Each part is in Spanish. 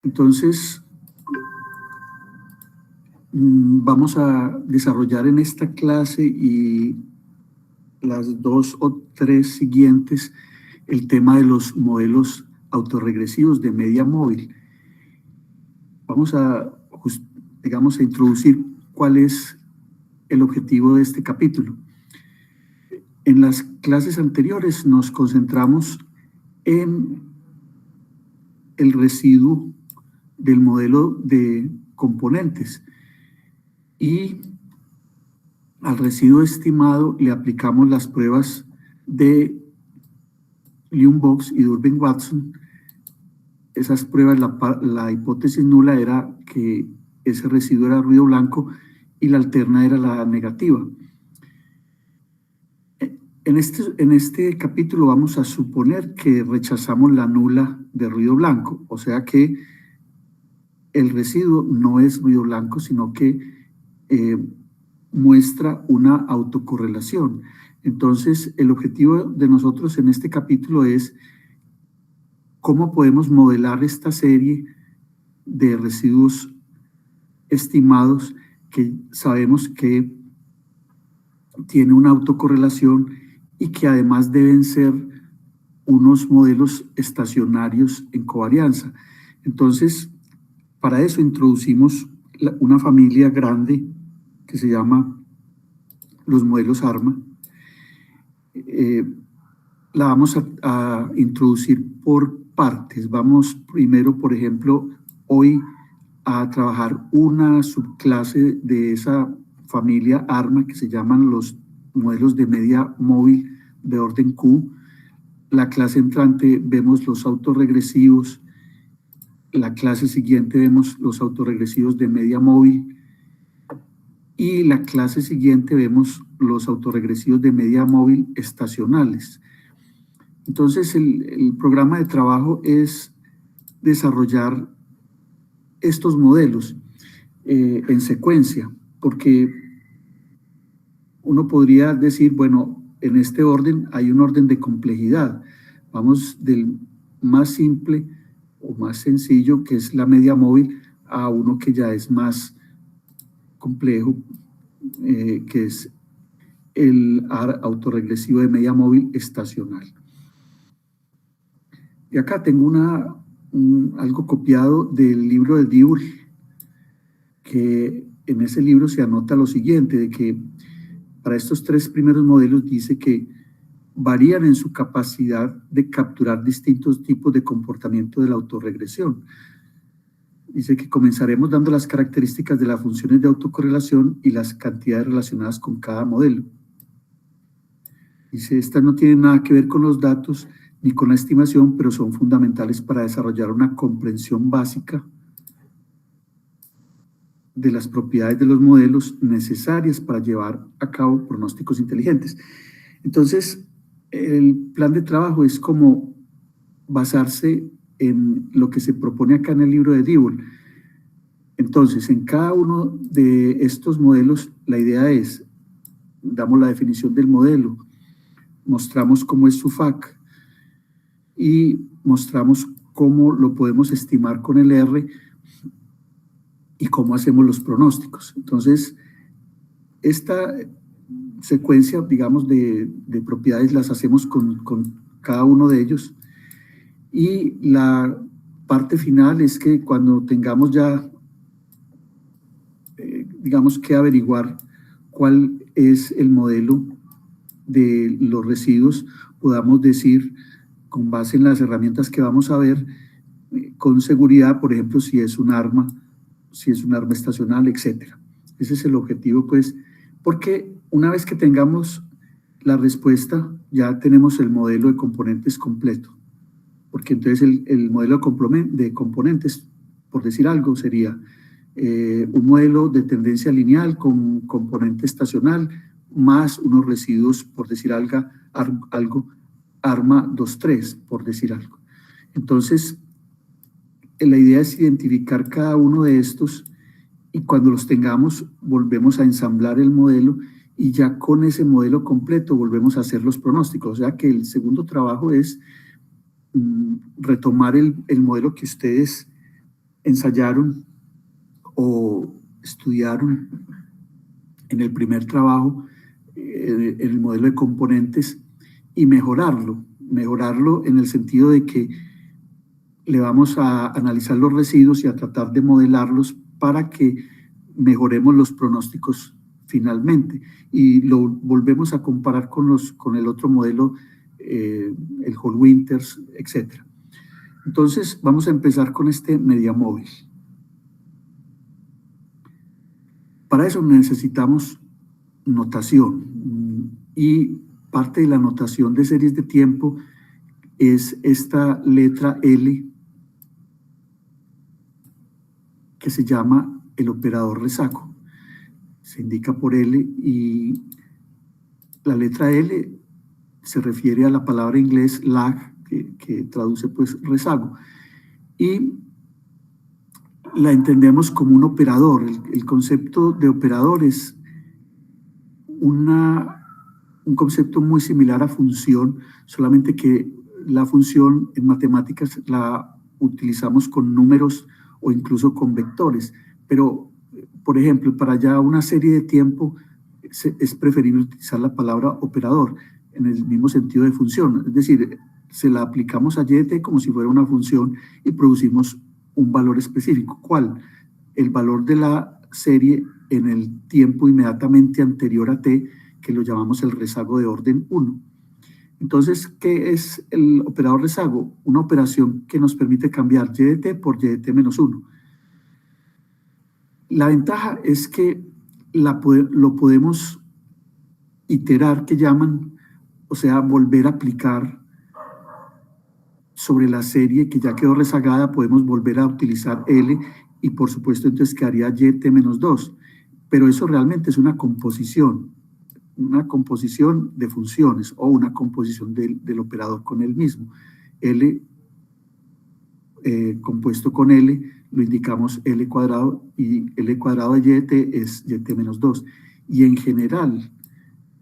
Entonces, vamos a desarrollar en esta clase y las 2 o 3 siguientes el tema de los modelos autorregresivos de media móvil. Vamos a, digamos, a introducir cuál es el objetivo de este capítulo. En las clases anteriores nos concentramos en el residuo del modelo de componentes y al residuo estimado le aplicamos las pruebas de Liu-Box y Durbin-Watson. Esas pruebas, la hipótesis nula era que ese residuo era ruido blanco y la alterna era la negativa. En este capítulo vamos a suponer que rechazamos la nula de ruido blanco, o sea que el residuo no es ruido blanco, sino que muestra una autocorrelación. Entonces, el objetivo de nosotros en este capítulo es cómo podemos modelar esta serie de residuos estimados que sabemos que tiene una autocorrelación y que además deben ser unos modelos estacionarios en covarianza. Entonces, para eso introducimos una familia grande que se llama los modelos ARMA. La vamos a introducir por partes. Vamos primero, por ejemplo, hoy a trabajar una subclase de esa familia ARMA que se llaman los modelos de media móvil de orden Q. La clase entrante vemos los autorregresivos. La clase siguiente vemos los autorregresivos de media móvil. Y la clase siguiente vemos los autorregresivos de media móvil estacionales. Entonces, el programa de trabajo es desarrollar estos modelos en secuencia, porque uno podría decir, bueno, en este orden hay un orden de complejidad. Vamos del más simple o más sencillo, que es la media móvil, a uno que ya es más complejo, que es el autorregresivo de media móvil estacional. Y acá tengo algo copiado del libro de Diebold, que en ese libro se anota lo siguiente, de que para estos 3 primeros modelos dice que varían en su capacidad de capturar distintos tipos de comportamiento de la autorregresión. Dice que comenzaremos dando las características de las funciones de autocorrelación y las cantidades relacionadas con cada modelo. Dice, estas no tienen nada que ver con los datos ni con la estimación, pero son fundamentales para desarrollar una comprensión básica de las propiedades de los modelos necesarias para llevar a cabo pronósticos inteligentes. Entonces, el plan de trabajo es como basarse en lo que se propone acá en el libro de Diebold. Entonces, en cada uno de estos modelos, la idea es, damos la definición del modelo, mostramos cómo es su FAC y mostramos cómo lo podemos estimar con el R y cómo hacemos los pronósticos. Entonces, esta secuencia, digamos, de propiedades las hacemos con cada uno de ellos. Y la parte final es que cuando tengamos ya, digamos, que averiguar cuál es el modelo de los residuos, podamos decir, con base en las herramientas que vamos a ver, con seguridad, por ejemplo, si es un arma estacional, etc. Ese es el objetivo, pues, porque una vez que tengamos la respuesta, ya tenemos el modelo de componentes completo. Porque entonces el modelo de componentes, por decir algo, sería un modelo de tendencia lineal con componente estacional, más unos residuos, por decir algo, ARMA 2.3, por decir algo. Entonces, la idea es identificar cada uno de estos y cuando los tengamos volvemos a ensamblar el modelo y ya con ese modelo completo volvemos a hacer los pronósticos. O sea que el segundo trabajo es retomar el modelo que ustedes ensayaron o estudiaron en el primer trabajo el modelo de componentes y mejorarlo en el sentido de que le vamos a analizar los residuos y a tratar de modelarlos para que mejoremos los pronósticos finalmente. Y lo volvemos a comparar con el otro modelo, el Hall Winters, etc. Entonces, vamos a empezar con este media móvil. Para eso necesitamos notación y parte de la notación de series de tiempo es esta letra L que se llama el operador rezago. Se indica por L y la letra L se refiere a la palabra en inglés lag, que traduce pues rezago. Y la entendemos como un operador. El concepto de operador es un concepto muy similar a función, solamente que la función en matemáticas la utilizamos con números o incluso con vectores. Pero, por ejemplo, para ya una serie de tiempo es preferible utilizar la palabra operador en el mismo sentido de función. Es decir, se la aplicamos a y de t como si fuera una función y producimos un valor específico. ¿Cuál? El valor de la serie en el tiempo inmediatamente anterior a t, que lo llamamos el rezago de orden 1. Entonces, ¿qué es el operador rezago? Una operación que nos permite cambiar y de t por y de t menos 1. La ventaja es que lo podemos iterar, que llaman, o sea, volver a aplicar sobre la serie que ya quedó rezagada, podemos volver a utilizar L y por supuesto entonces quedaría y de t menos 2. Pero eso realmente es una composición de funciones o una composición del operador con él mismo. L compuesto con L lo indicamos L cuadrado y L cuadrado de y de t es y de t menos 2. Y en general,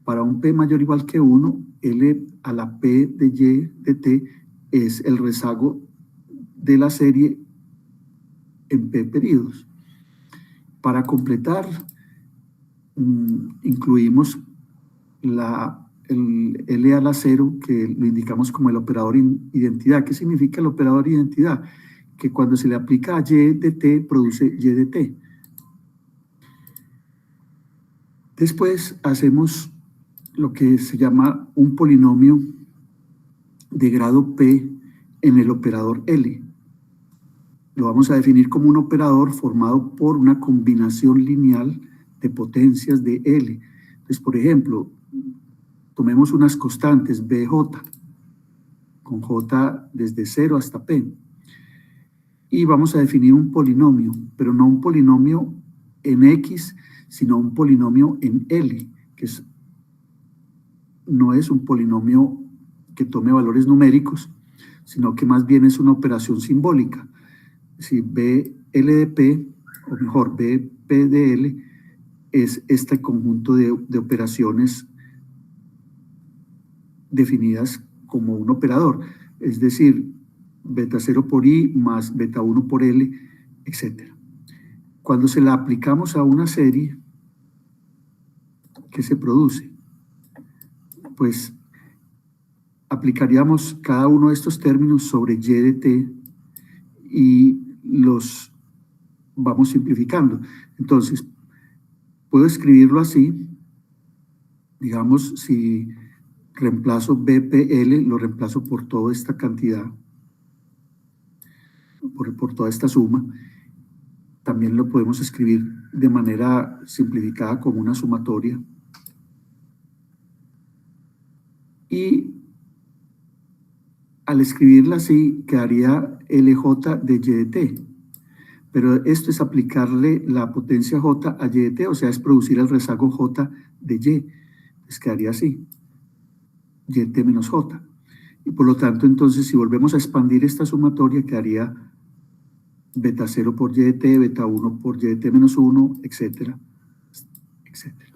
para un p mayor o igual que 1, L a la p de y de t es el rezago de la serie en p periodos. Para completar, incluimos el L a la 0, que lo indicamos como el operador identidad. ¿Qué significa el operador identidad? Que cuando se le aplica a y de t, produce y de t. Después hacemos lo que se llama un polinomio de grado p en el operador L. Lo vamos a definir como un operador formado por una combinación lineal de potencias de L. Entonces, por ejemplo, tomemos unas constantes BJ, con J desde 0 hasta P. Y vamos a definir un polinomio, pero no un polinomio en X, sino un polinomio en L, que no es un polinomio que tome valores numéricos, sino que más bien es una operación simbólica. Si BL de P, o mejor, BP de L, es este conjunto de operaciones definidas como un operador, es decir, beta 0 por I más beta 1 por L, etc. Cuando se la aplicamos a una serie que se produce, pues aplicaríamos cada uno de estos términos sobre y de t y los vamos simplificando. Entonces, puedo escribirlo así, digamos, si reemplazo BPL, lo reemplazo por toda esta cantidad, por toda esta suma. También lo podemos escribir de manera simplificada como una sumatoria. Y al escribirla así, quedaría LJ de y de t. Pero esto es aplicarle la potencia J a y de t, o sea, es producir el rezago J de y. Entonces quedaría así, y de t menos J. Y por lo tanto, entonces, si volvemos a expandir esta sumatoria, quedaría beta 0 por y de t, beta 1 por y de t menos 1, etcétera, etcétera.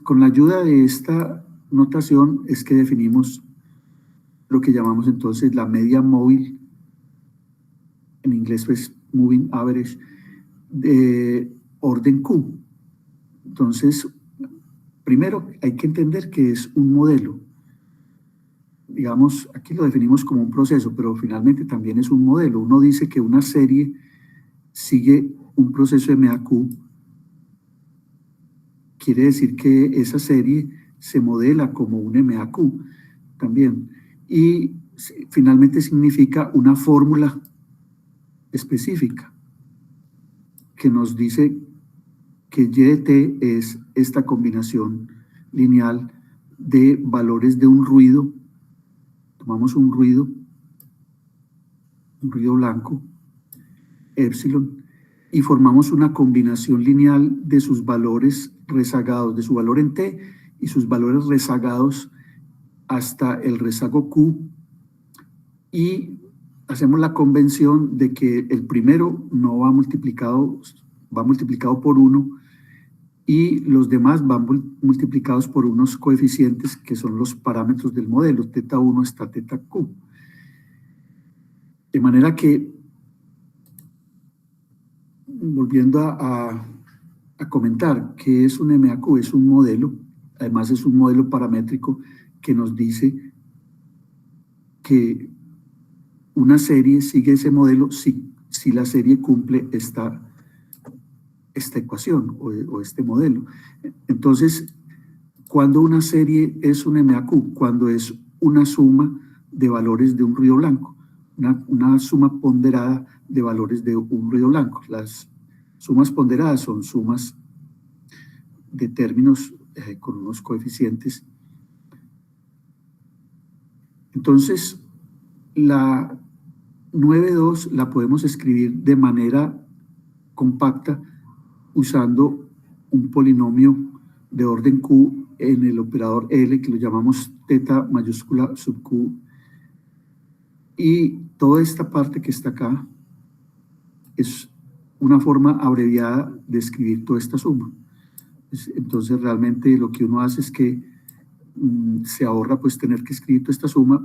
Con la ayuda de esta notación es que definimos lo que llamamos entonces la media móvil en inglés pues moving average, de orden Q. Entonces, primero hay que entender que es un modelo. Digamos, aquí lo definimos como un proceso, pero finalmente también es un modelo. Uno dice que una serie sigue un proceso MAQ, quiere decir que esa serie se modela como un MAQ también. Y finalmente significa una fórmula específica que nos dice que Y de T es esta combinación lineal de valores de un ruido. Tomamos un ruido blanco, epsilon, y formamos una combinación lineal de sus valores rezagados, de su valor en T y sus valores rezagados hasta el rezago Q, y hacemos la convención de que el primero no va multiplicado, va multiplicado por 1 y los demás van multiplicados por unos coeficientes que son los parámetros del modelo, teta 1 hasta teta Q. De manera que, volviendo a comentar, ¿qué es un MAQ? Es un modelo, además es un modelo paramétrico que nos dice que una serie sigue ese modelo si la serie cumple esta ecuación o este modelo. Entonces, cuando una serie es un MAQ, cuando es una suma de valores de un ruido blanco, una suma ponderada de valores de un ruido blanco. Las sumas ponderadas son sumas de términos con unos coeficientes. Entonces, la 9.2 la podemos escribir de manera compacta usando un polinomio de orden Q en el operador L, que lo llamamos teta mayúscula sub Q, y toda esta parte que está acá es una forma abreviada de escribir toda esta suma. Entonces realmente lo que uno hace es que se ahorra pues tener que escribir toda esta suma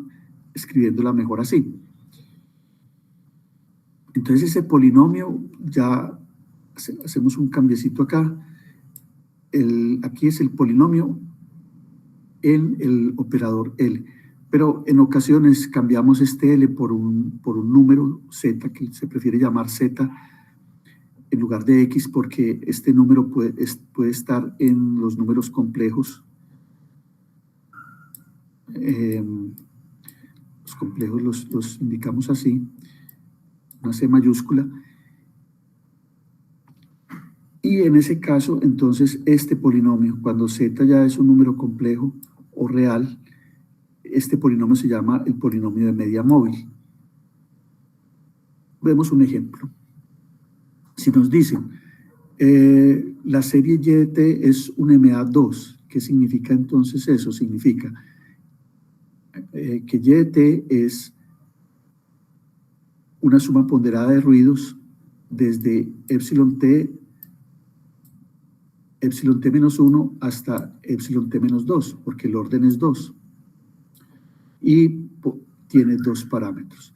escribiéndola mejor así. Entonces ese polinomio, ya hacemos un cambiecito acá, aquí es el polinomio en el operador L, pero en ocasiones cambiamos este L por un número Z, que se prefiere llamar Z en lugar de X, porque este número puede estar en los números complejos. Los complejos los indicamos así, una C mayúscula. Y en ese caso, entonces, este polinomio, cuando Z ya es un número complejo o real, este polinomio se llama el polinomio de media móvil. Vemos un ejemplo. Si nos dicen, la serie Y de T es un MA2, ¿qué significa entonces eso? Significa que Y de T es una suma ponderada de ruidos desde epsilon T menos 1 hasta epsilon T menos 2, porque el orden es 2. Y tiene dos parámetros.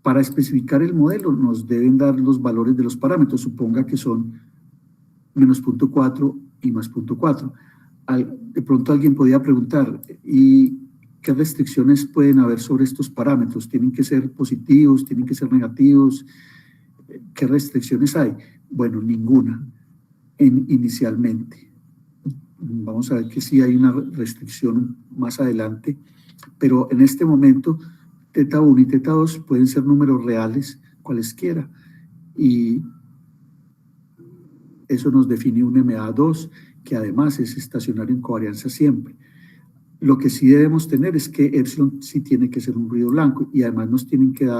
Para especificar el modelo nos deben dar los valores de los parámetros, suponga que son menos 0.4 y más 0.4. De pronto alguien podría preguntar, ¿y qué restricciones pueden haber sobre estos parámetros? ¿Tienen que ser positivos? ¿Tienen que ser negativos? ¿Qué restricciones hay? Bueno, ninguna inicialmente. Vamos a ver que sí hay una restricción más adelante, pero en este momento teta 1 y teta 2 pueden ser números reales, cualesquiera, y eso nos define un MA2, que además es estacionario en covarianza siempre. Lo que sí debemos tener es que epsilon sí tiene que ser un ruido blanco, y además nos tienen que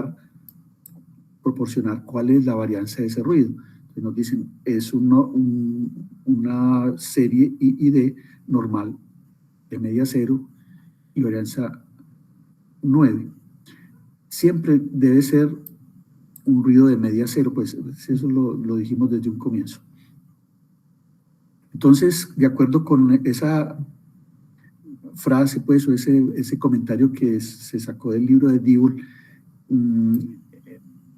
proporcionar cuál es la varianza de ese ruido. Entonces nos dicen, es una serie I y D normal de media 0 y varianza 9. Siempre debe ser un ruido de media 0, pues eso lo dijimos desde un comienzo. Entonces, de acuerdo con esa frase, pues, o ese comentario que se sacó del libro de Diebold,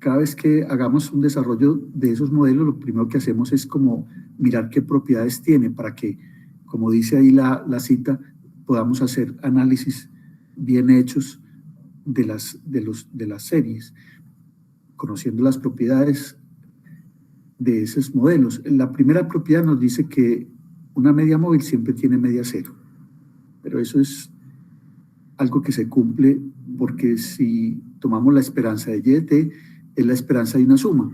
cada vez que hagamos un desarrollo de esos modelos, lo primero que hacemos es como mirar qué propiedades tiene para que, como dice ahí la cita, podamos hacer análisis bien hechos de las series, conociendo las propiedades de esos modelos. La primera propiedad nos dice que una media móvil siempre tiene media cero, pero eso es algo que se cumple porque si tomamos la esperanza de y de t, es la esperanza de una suma.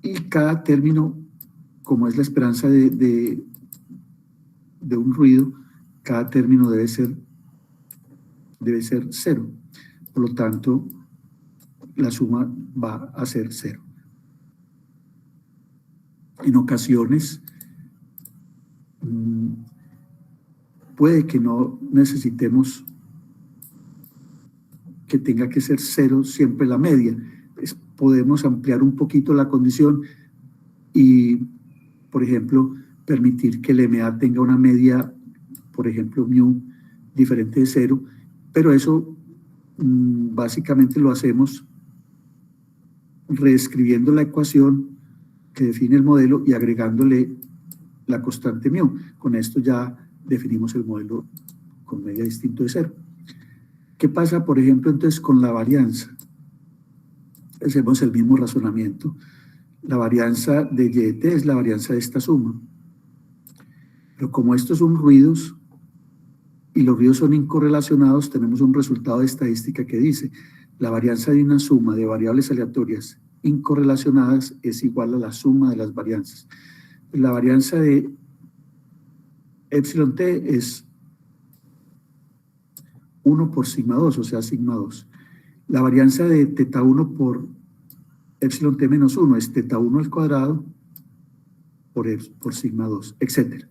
Y cada término, como es la esperanza de un ruido, cada término debe ser cero. Por lo tanto, la suma va a ser cero. En ocasiones, puede que no necesitemos que tenga que ser cero siempre la media. Podemos ampliar un poquito la condición y, por ejemplo, permitir que el MA tenga una media, por ejemplo, mu diferente de cero, pero eso básicamente lo hacemos reescribiendo la ecuación que define el modelo y agregándole la constante mu. Con esto ya definimos el modelo con media distinto de cero. ¿Qué pasa, por ejemplo, entonces con la varianza? Hacemos el mismo razonamiento. La varianza de y de t es la varianza de esta suma. Pero como estos son ruidos y los ruidos son incorrelacionados, tenemos un resultado de estadística que dice la varianza de una suma de variables aleatorias incorrelacionadas es igual a la suma de las varianzas. La varianza de epsilon t es 1 por sigma 2, o sea, sigma 2. La varianza de teta 1 por epsilon t menos 1 es teta 1 al cuadrado por sigma 2, etc.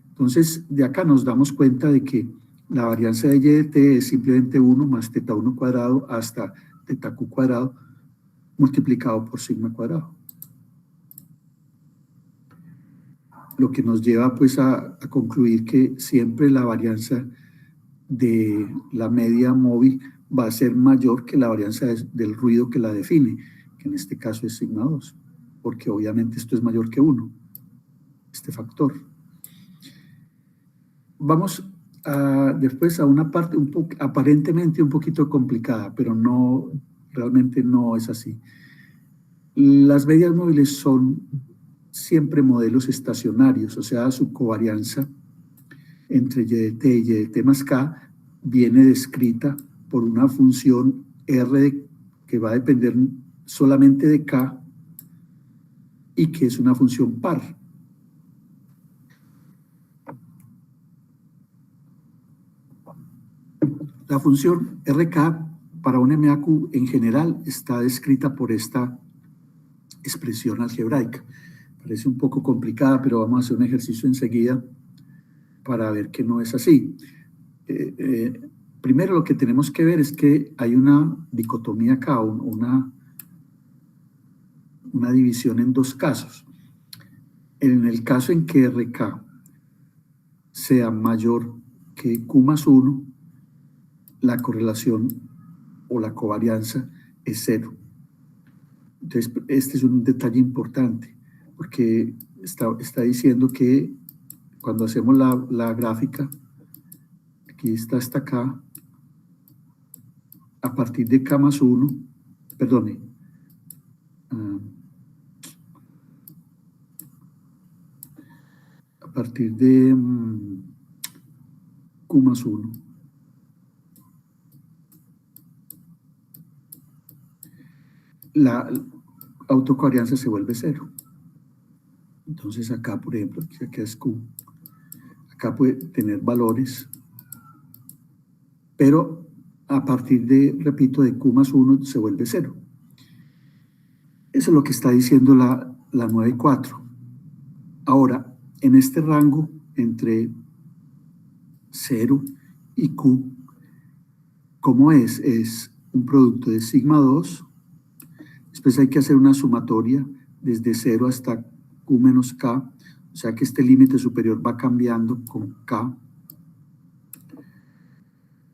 Entonces, de acá nos damos cuenta de que la varianza de y de t es simplemente 1 más teta 1 cuadrado hasta teta q cuadrado multiplicado por sigma cuadrado. Lo que nos lleva pues a concluir que siempre la varianza de la media móvil va a ser mayor que la varianza del ruido que la define, que en este caso es sigma 2, porque obviamente esto es mayor que 1, este factor. Vamos después a una parte aparentemente un poquito complicada, pero no, realmente no es así. Las medias móviles son siempre modelos estacionarios, o sea, su covarianza entre y de t y y de t más k viene descrita por una función r que va a depender solamente de k y que es una función par. La función rk para un MAQ en general está descrita por esta expresión algebraica. Parece un poco complicada, pero vamos a hacer un ejercicio enseguida para ver que no es así. Primero lo que tenemos que ver es que hay una dicotomía acá, una división en dos casos. En el caso en que RK sea mayor que Q más 1, la correlación o la covarianza es cero. Entonces, este es un detalle importante, porque está diciendo que cuando hacemos la gráfica, aquí está hasta acá, a partir de K más 1, perdone, a partir de Q más 1, la autocovarianza se vuelve cero. Entonces acá, por ejemplo, acá es Q, acá puede tener valores, pero a partir de, repito, de Q más 1 se vuelve cero. Eso es lo que está diciendo la 9 y 4. Ahora, en este rango entre 0 y Q, ¿cómo es? Es un producto de sigma 2, después hay que hacer una sumatoria desde 0 hasta Q menos K, o sea que este límite superior va cambiando con K,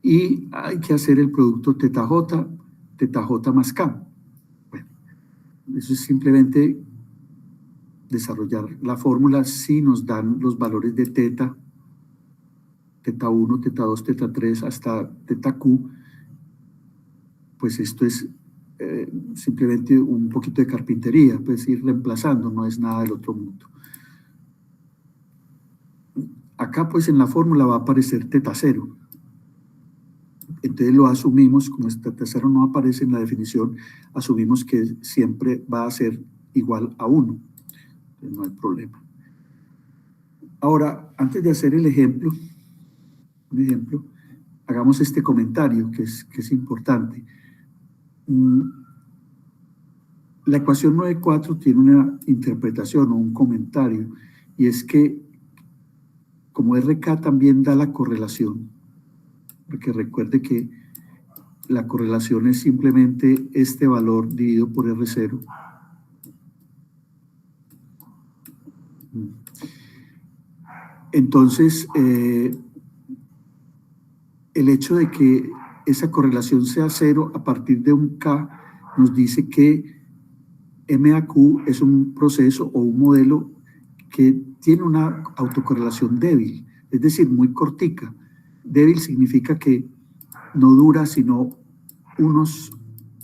y hay que hacer el producto teta J más K. Bueno, Eso es simplemente desarrollar la fórmula. Si nos dan los valores de teta, teta 1, teta 2, teta 3, hasta teta Q, pues esto es simplemente un poquito de carpintería, pues ir reemplazando, no es nada del otro mundo. Acá pues en la fórmula va a aparecer teta 0. Entonces lo asumimos, como este teta 0 no aparece en la definición, asumimos que siempre va a ser igual a 1. Entonces no hay problema. Ahora, antes de hacer el ejemplo, hagamos este comentario que es importante. La ecuación 9.4 tiene una interpretación o un comentario, y es que como RK también da la correlación, porque recuerde que la correlación es simplemente este valor dividido por R0. Entonces, el hecho de que esa correlación sea 0 a partir de un K nos dice que MAQ es un proceso o un modelo que tiene una autocorrelación débil, es decir, muy cortica. Débil significa que no dura sino unos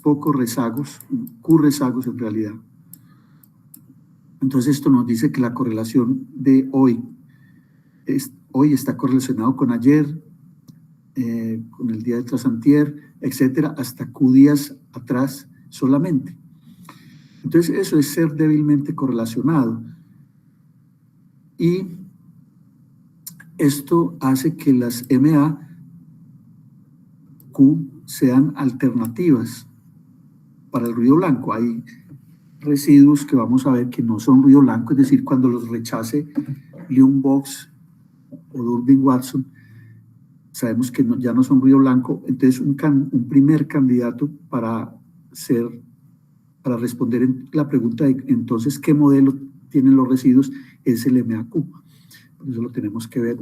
pocos rezagos, Q rezagos en realidad. Entonces esto nos dice que la correlación de hoy está correlacionado con ayer, con el día de trasantier, etcétera, hasta Q días atrás solamente. Entonces eso es ser débilmente correlacionado. Y esto hace que las MAQ sean alternativas para el ruido blanco. Hay residuos que vamos a ver que no son ruido blanco, es decir, cuando los rechace Lyndon-Box o Durbin-Watson, sabemos que ya no son ruido blanco. Entonces un primer candidato para responder en la pregunta de entonces qué modelo tienen los residuos es el MAQ. Por eso lo tenemos que ver.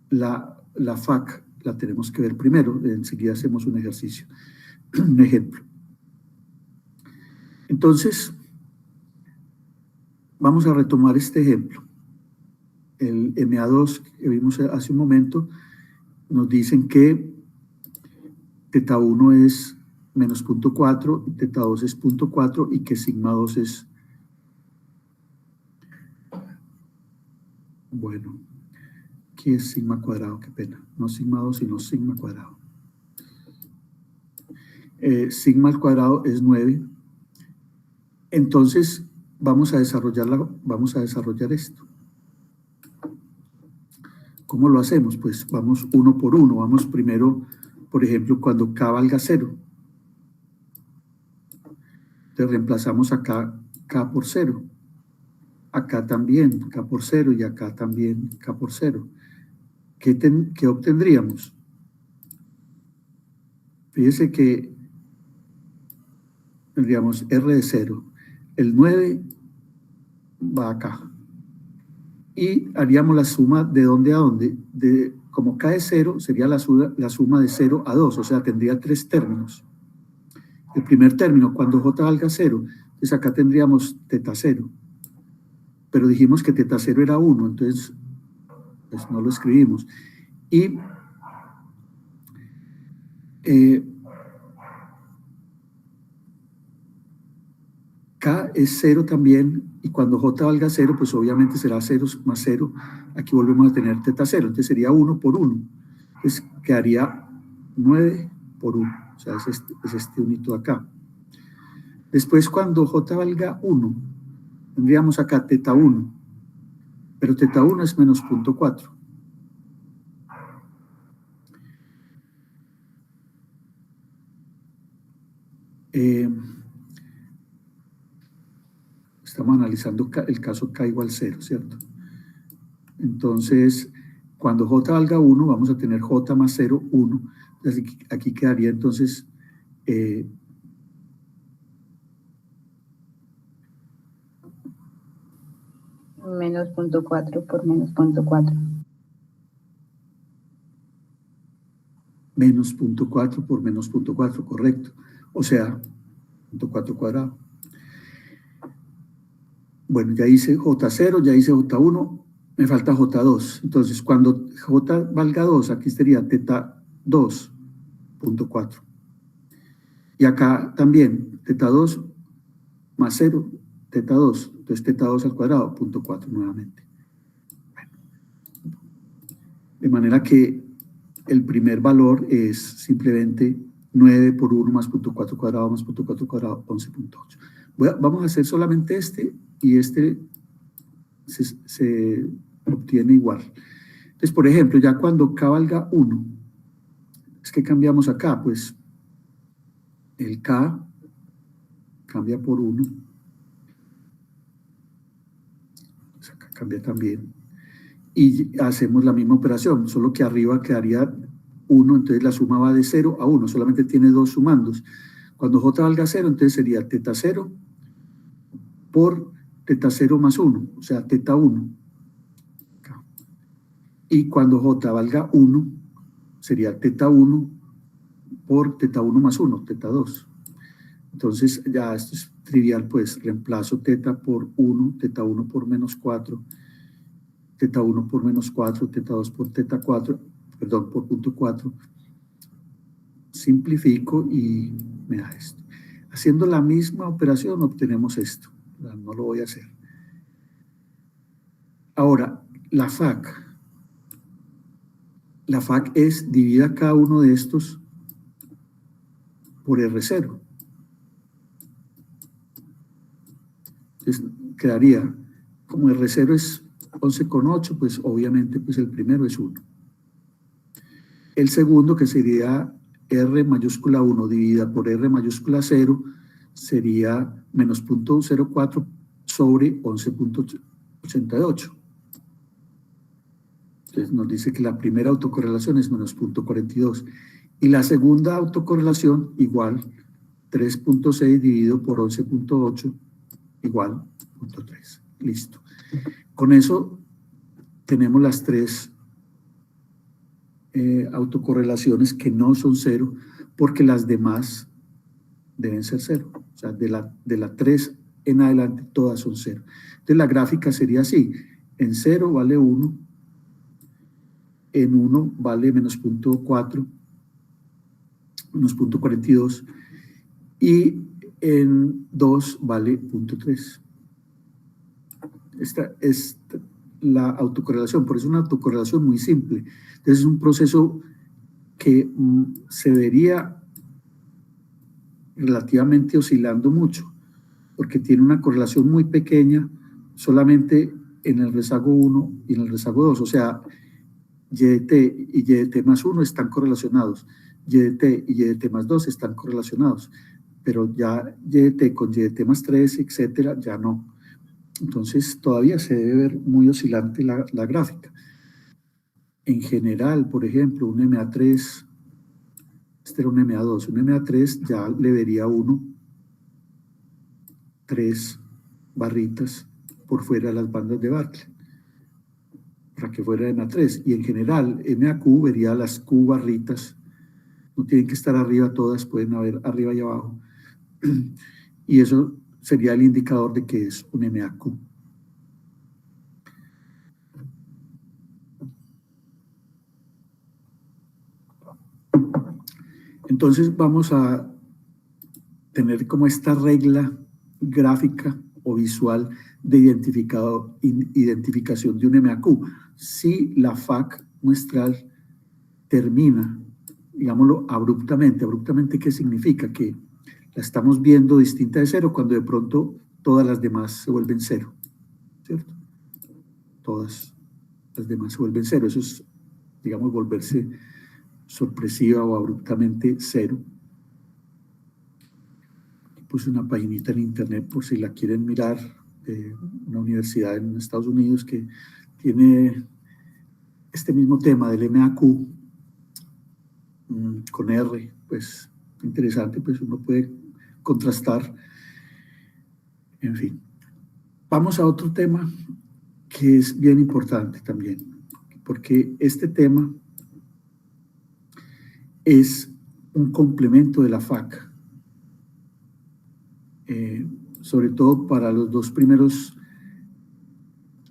La FAC la tenemos que ver primero, enseguida hacemos un ejercicio, un ejemplo. Entonces, vamos a retomar este ejemplo. El MA2 que vimos hace un momento, nos dicen que teta 1 es menos 0.4, teta 2 es 0.4 y que sigma 2 es, bueno, aquí es sigma cuadrado, qué pena, no sigma 2 sino sigma cuadrado. Sigma al cuadrado es 9. Entonces vamos a desarrollar esto. ¿Cómo lo hacemos? Pues vamos uno por uno. Vamos primero, por ejemplo, cuando K valga 0. Entonces reemplazamos acá K por 0. Acá también K por 0 y acá también K por 0. ¿Qué obtendríamos? Fíjese que tendríamos R de 0. El 9 va acá. Y haríamos la suma de dónde a dónde. Como K es 0, sería la suma de 0 a 2, o sea, tendría 3 términos. El primer término, cuando J valga 0, entonces acá tendríamos teta 0. Pero dijimos que teta 0 era 1, entonces pues no lo escribimos. Y K es 0 también, y cuando J valga 0, pues obviamente será 0 más 0. Aquí volvemos a tener teta 0, entonces sería 1 por 1. Entonces quedaría 9 por 1, o sea, es este unito acá. Después, cuando J valga 1, tendríamos acá teta 1, pero teta 1 es menos 0.4. Estamos analizando el caso K igual 0, ¿cierto? Entonces, cuando J valga 1, vamos a tener J más 0, 1. Entonces, aquí quedaría entonces menos 0.4 por menos 0.4. Menos 0.4 por menos 0.4, correcto. O sea, punto 4 cuadrado. Bueno, ya hice J0, ya hice J1, me falta J2. Entonces, cuando J valga 2, aquí sería teta 2, punto 4. Y acá también, teta 2 más 0, teta 2. Entonces, teta 2 al cuadrado, punto 4 nuevamente. Bueno, de manera que el primer valor es simplemente 9 por 1 más punto 4 cuadrado más punto 4 cuadrado, 11.8. Vamos a hacer solamente este y este se obtiene igual. Entonces, por ejemplo, ya cuando K valga 1, es que cambiamos acá, pues el K cambia por 1. Pues acá cambia también. Y hacemos la misma operación, solo que arriba quedaría 1, entonces la suma va de 0 a 1, solamente tiene dos sumandos. Cuando J valga 0, entonces sería teta 0 por teta 0 más 1, o sea, teta 1. Y cuando J valga 1, sería teta 1 por teta 1 más 1, teta 2. Entonces, ya esto es trivial, pues reemplazo teta por 1, teta 1 por menos 4, teta 1 por menos 4, teta 2 por teta 4, perdón, por punto 4. Simplifico y me da esto. Haciendo la misma operación obtenemos esto. No lo voy a hacer. Ahora, la FAC. La FAC es divida cada uno de estos por R0. Entonces, quedaría, como R0 es 11,8, pues obviamente pues el primero es 1. El segundo, que sería R mayúscula 1 dividida por R mayúscula 0, sería menos 0.04 sobre 11.88. Entonces nos dice que la primera autocorrelación es menos 0.42. Y la segunda autocorrelación igual 3.6 dividido por 11.8 igual 0.3. Listo. Con eso tenemos las tres autocorrelaciones que no son 0, porque las demás deben ser 0. O sea, de la 3 en adelante todas son 0. Entonces la gráfica sería así. En 0 vale 1, en 1 vale menos 0.4, menos 0.42, y en 2 vale 0.3. Esta es la autocorrelación, por eso es una autocorrelación muy simple. Entonces es un proceso que se vería relativamente oscilando mucho, porque tiene una correlación muy pequeña solamente en el rezago 1 y en el rezago 2, o sea, y de t y y de t más 1 están correlacionados, y de t y y de t más 2 están correlacionados, pero ya y de t con y de t más 3, etcétera, ya no. Entonces todavía se debe ver muy oscilante la gráfica. En general, por ejemplo, un MA3, este era un MA2, un MA3 ya le vería uno 3 barritas por fuera de las bandas de Bartlett, para que fuera MA3. Y en general, MAQ vería las Q barritas, no tienen que estar arriba todas, pueden haber arriba y abajo. Y eso sería el indicador de que es un MAQ. Entonces vamos a tener como esta regla gráfica o visual de identificación de un MAQ. Si la FAC muestral termina, digámoslo, abruptamente. ¿Abruptamente qué significa? Que la estamos viendo distinta de 0 cuando de pronto todas las demás se vuelven 0, ¿cierto? Todas las demás se vuelven 0. Eso es, digamos, volverse sorpresiva o abruptamente 0. Puse una paginita en internet por si la quieren mirar, una universidad en Estados Unidos que tiene este mismo tema del MAQ con R, pues interesante, pues uno puede contrastar, en fin. Vamos a otro tema que es bien importante también, porque este tema es un complemento de la FAC. sobre todo para los dos primeros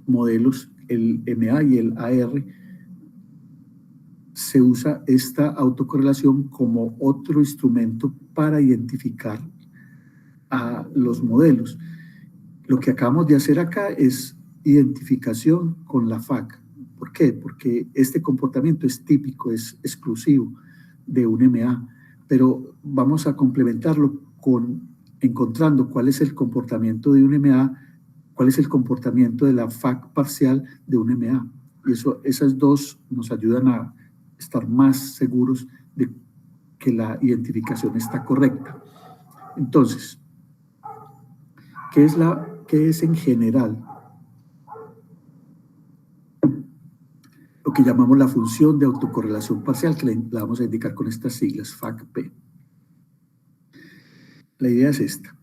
modelos, el MA y el AR, se usa esta autocorrelación como otro instrumento para identificar a los modelos. Lo que acabamos de hacer acá es identificación con la FAC. ¿Por qué? Porque este comportamiento es típico, es exclusivo de un MA, pero vamos a complementarlo con encontrando cuál es el comportamiento de un MA, cuál es el comportamiento de la FAC parcial de un MA. Y esas dos nos ayudan a estar más seguros de que la identificación está correcta. Entonces, ¿qué es en general lo que llamamos la función de autocorrelación parcial, que la vamos a indicar con estas siglas, FACP? La idea es esta.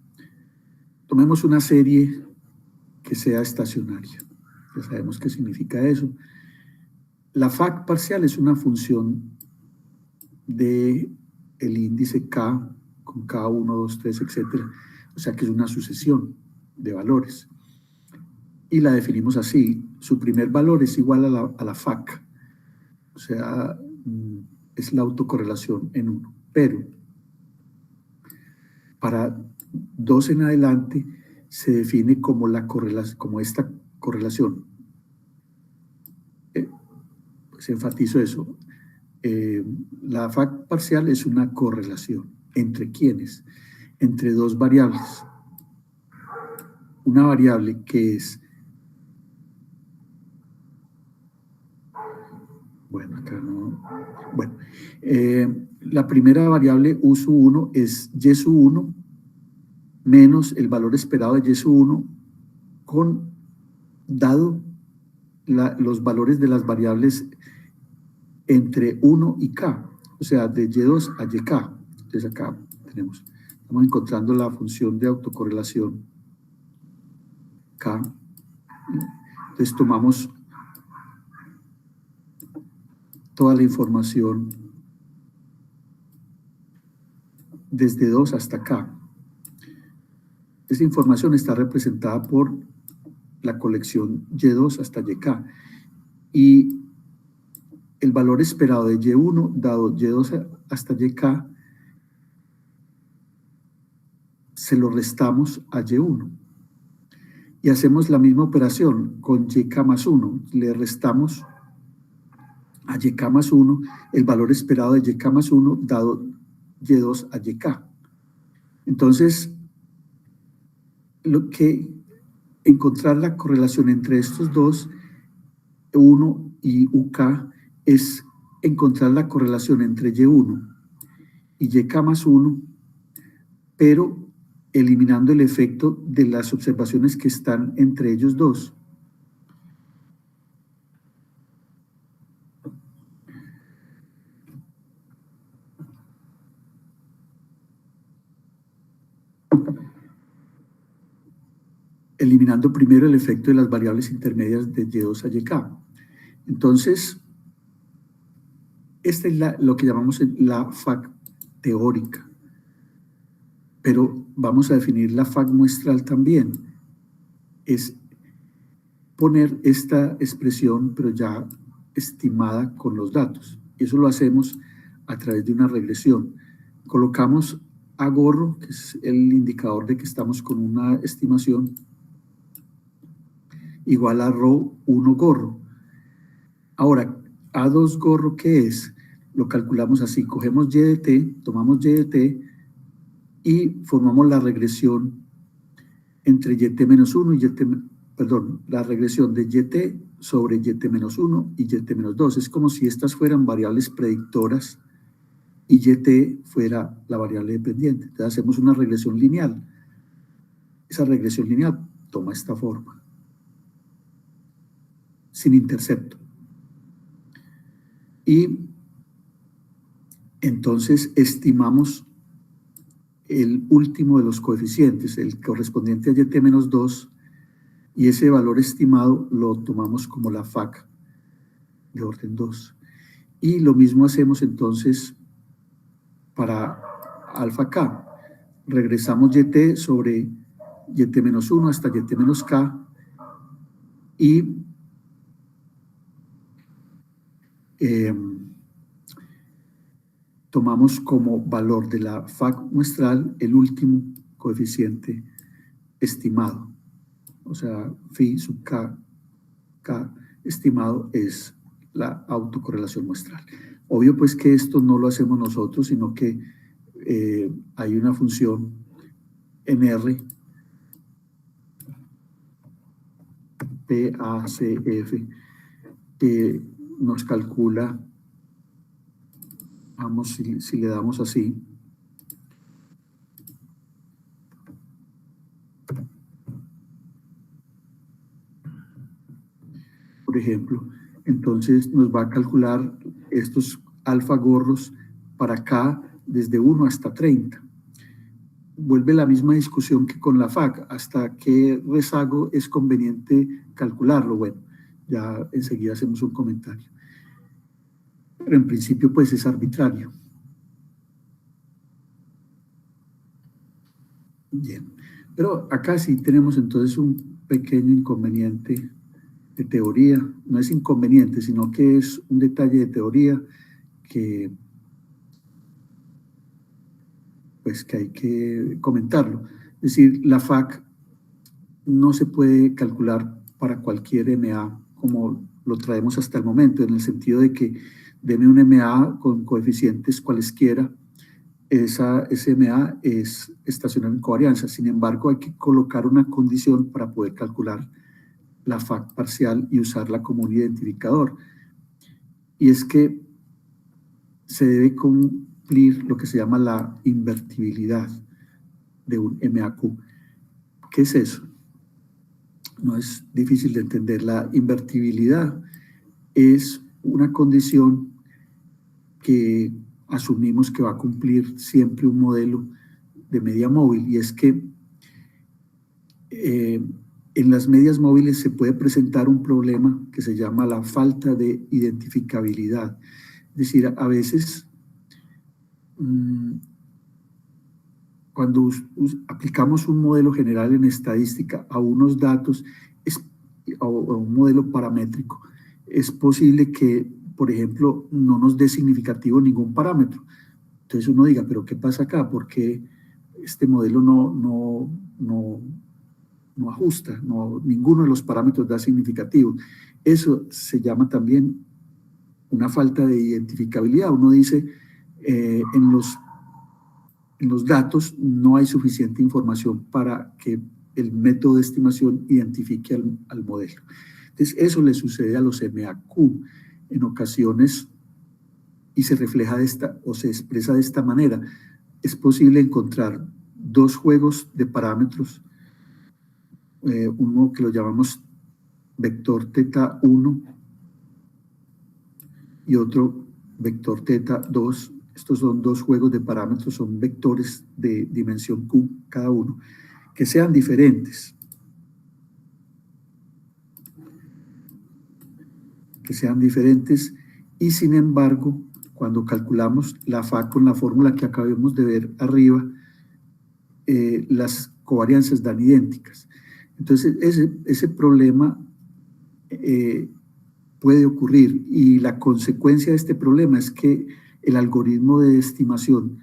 Tomemos una serie que sea estacionaria. Ya sabemos qué significa eso. La FAC parcial es una función del índice K, con K1, 2, 3, etcétera. O sea que es una sucesión de valores. Y la definimos así. Su primer valor es igual a la FAC. O sea, es la autocorrelación en 1. Pero para 2 en adelante se define como esta correlación. Pues enfatizo eso. La FAC parcial es una correlación. ¿Entre quiénes? Entre dos variables. Una variable que es... Bueno, acá no... Bueno, la primera variable U sub 1 es Y sub 1 menos el valor esperado de Y sub 1 dado los valores de las variables entre 1 y K, o sea, de Y2 a YK. Entonces acá estamos encontrando la función de autocorrelación K. Entonces tomamos toda la información desde 2 hasta K. Esta información está representada por la colección Y2 hasta YK. Y el valor esperado de Y1 dado Y2 hasta YK se lo restamos a Y1. Y hacemos la misma operación con YK más 1. Le restamos a YK más 1 el valor esperado de YK más 1 dado Y2 a YK. Entonces, encontrar la correlación entre estos dos, 1 y UK, es encontrar la correlación entre Y1 y YK más 1, pero eliminando el efecto de las observaciones que están entre ellos dos. Eliminando primero el efecto de las variables intermedias de Y2 a YK. Entonces, esta es lo que llamamos la FAC teórica. Pero vamos a definir la FAC muestral también. Es poner esta expresión, pero ya estimada con los datos. Eso lo hacemos a través de una regresión. Colocamos a gorro, que es el indicador de que estamos con una estimación, igual a rho 1 gorro. Ahora, A2 gorro, ¿qué es? Lo calculamos así. Cogemos Y de t, tomamos Y de t y formamos la regresión entre YT menos 1 y la regresión de YT sobre YT menos 1 y YT menos 2. Es como si estas fueran variables predictoras y YT fuera la variable dependiente. Entonces hacemos una regresión lineal. Esa regresión lineal toma esta forma, sin intercepto. Y entonces estimamos el último de los coeficientes, el correspondiente a YT menos 2, y ese valor estimado lo tomamos como la FAC de orden 2. Y lo mismo hacemos entonces para alfa K. regresamos YT sobre YT menos 1 hasta YT menos K y tomamos como valor de la FAC muestral el último coeficiente estimado. O sea, phi sub K, K estimado es la autocorrelación muestral. Obvio pues que esto no lo hacemos nosotros, sino que hay una función en R, PACF, que nos calcula, vamos, si le damos así, por ejemplo, entonces nos va a calcular estos alfa gorros para K desde 1 hasta 30. Vuelve la misma discusión que con la FAC, hasta qué rezago es conveniente calcularlo. Bueno, ya enseguida hacemos un comentario. Pero en principio pues es arbitrario. Bien, pero acá sí tenemos entonces un pequeño inconveniente de teoría. No es inconveniente, sino que es un detalle de teoría que pues que hay que comentarlo. Es decir, la FAC no se puede calcular para cualquier MA como lo traemos hasta el momento, en el sentido de que deme un MA con coeficientes cualesquiera, ese MA es estacionario en covarianza. Sin embargo, hay que colocar una condición para poder calcular la FAC parcial y usarla como un identificador. Y es que se debe cumplir lo que se llama la invertibilidad de un MAQ. ¿Qué es eso? No es difícil de entender. La invertibilidad es una condición que asumimos que va a cumplir siempre un modelo de media móvil, y es que en las medias móviles se puede presentar un problema que se llama la falta de identificabilidad. Es decir, a veces cuando aplicamos un modelo general en estadística a unos datos o a un modelo paramétrico, es posible que, por ejemplo, no nos dé significativo ningún parámetro. Entonces uno diga, ¿pero qué pasa acá? ¿Por qué este modelo no ajusta? Ninguno de los parámetros da significativo. Eso se llama también una falta de identificabilidad. Uno dice, en los datos no hay suficiente información para que el método de estimación identifique al modelo. Entonces, eso le sucede a los MAQ en ocasiones y se refleja o se expresa de esta manera. Es posible encontrar dos juegos de parámetros, uno que lo llamamos vector teta 1 y otro vector teta 2. Estos son dos juegos de parámetros, son vectores de dimensión Q cada uno, que sean diferentes. Y sin embargo, cuando calculamos la FAC con la fórmula que acabamos de ver arriba, las covarianzas dan idénticas. Entonces, ese problema puede ocurrir, y la consecuencia de este problema es que el algoritmo de estimación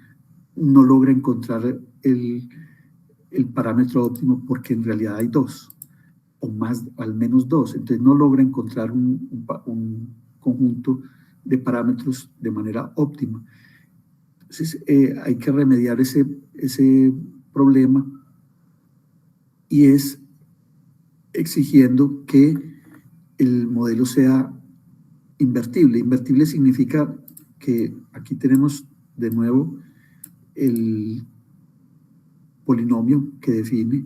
no logra encontrar el parámetro óptimo, porque en realidad hay dos, o más, al menos dos. Entonces no logra encontrar un conjunto de parámetros de manera óptima. Entonces hay que remediar ese problema, y es exigiendo que el modelo sea invertible. Invertible significa que aquí tenemos de nuevo el polinomio que define,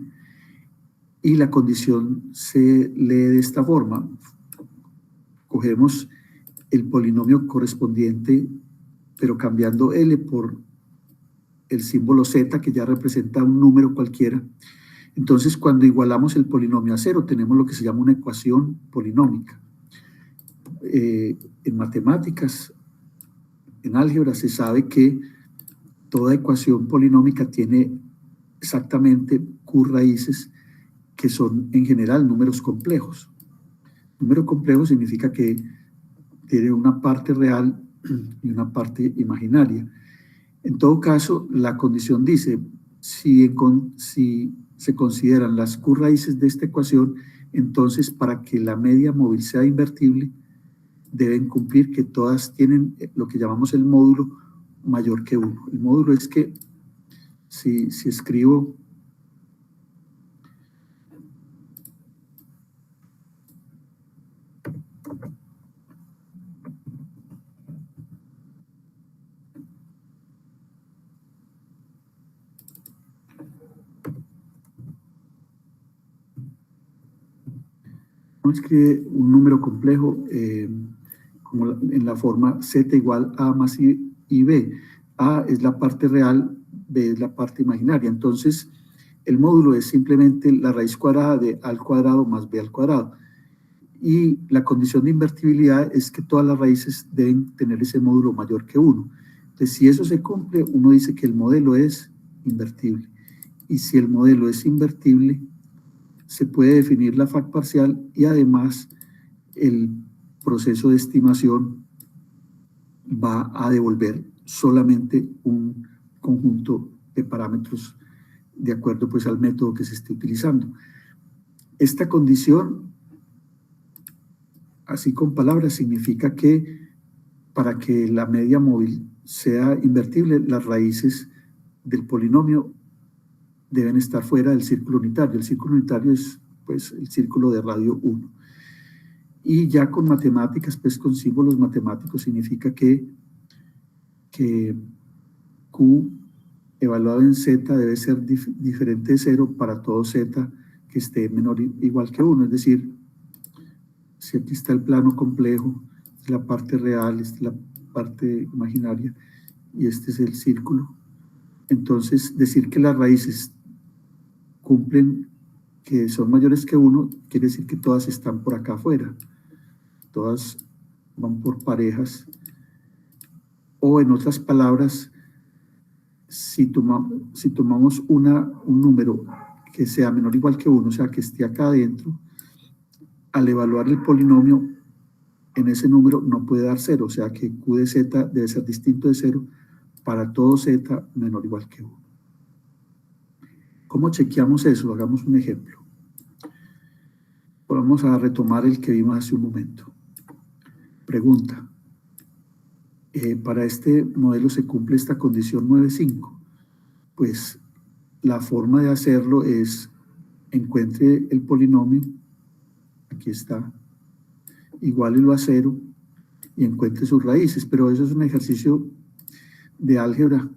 y la condición se lee de esta forma. Cogemos el polinomio correspondiente, pero cambiando L por el símbolo Z, que ya representa un número cualquiera. Entonces, cuando igualamos el polinomio a cero, tenemos lo que se llama una ecuación polinómica. En matemáticas, en álgebra, se sabe que toda ecuación polinómica tiene exactamente Q raíces, que son en general números complejos. Número complejo significa que tiene una parte real y una parte imaginaria. En todo caso, la condición dice, si se consideran las Q raíces de esta ecuación, entonces para que la media móvil sea invertible, deben cumplir que todas tienen lo que llamamos el módulo mayor que 1. El módulo es que si escribo uno escribe un número complejo como en la forma z igual a más i y b. A es la parte real, b es la parte imaginaria. Entonces, el módulo es simplemente la raíz cuadrada de a al cuadrado más b al cuadrado. Y la condición de invertibilidad es que todas las raíces deben tener ese módulo mayor que 1. Entonces, si eso se cumple, uno dice que el modelo es invertible. Y si el modelo es invertible, se puede definir la FAC parcial y además el proceso de estimación va a devolver solamente un conjunto de parámetros de acuerdo pues al método que se esté utilizando. Esta condición, así con palabras, significa que para que la media móvil sea invertible, las raíces del polinomio deben estar fuera del círculo unitario. El círculo unitario es pues el círculo de radio 1. Y ya con matemáticas, pues con símbolos matemáticos, significa que Q evaluado en Z debe ser diferente de 0 para todo Z que esté menor o igual que 1. Es decir, si aquí está el plano complejo, la parte real, esta es la parte imaginaria y este es el círculo. Entonces, decir que las raíces cumplen que son mayores que 1 quiere decir que todas están por acá afuera. Todas van por parejas. O en otras palabras, si tomamos un número que sea menor o igual que 1, o sea, que esté acá adentro, al evaluar el polinomio en ese número no puede dar 0, o sea que Q de Z debe ser distinto de 0 para todo Z menor o igual que 1. ¿Cómo chequeamos eso? Hagamos un ejemplo. Vamos a retomar el que vimos hace un momento. Pregunta. Para este modelo se cumple esta condición 9.5. Pues la forma de hacerlo es encuentre el polinomio, aquí está, iguálelo a 0 y encuentre sus raíces, pero eso es un ejercicio de álgebra.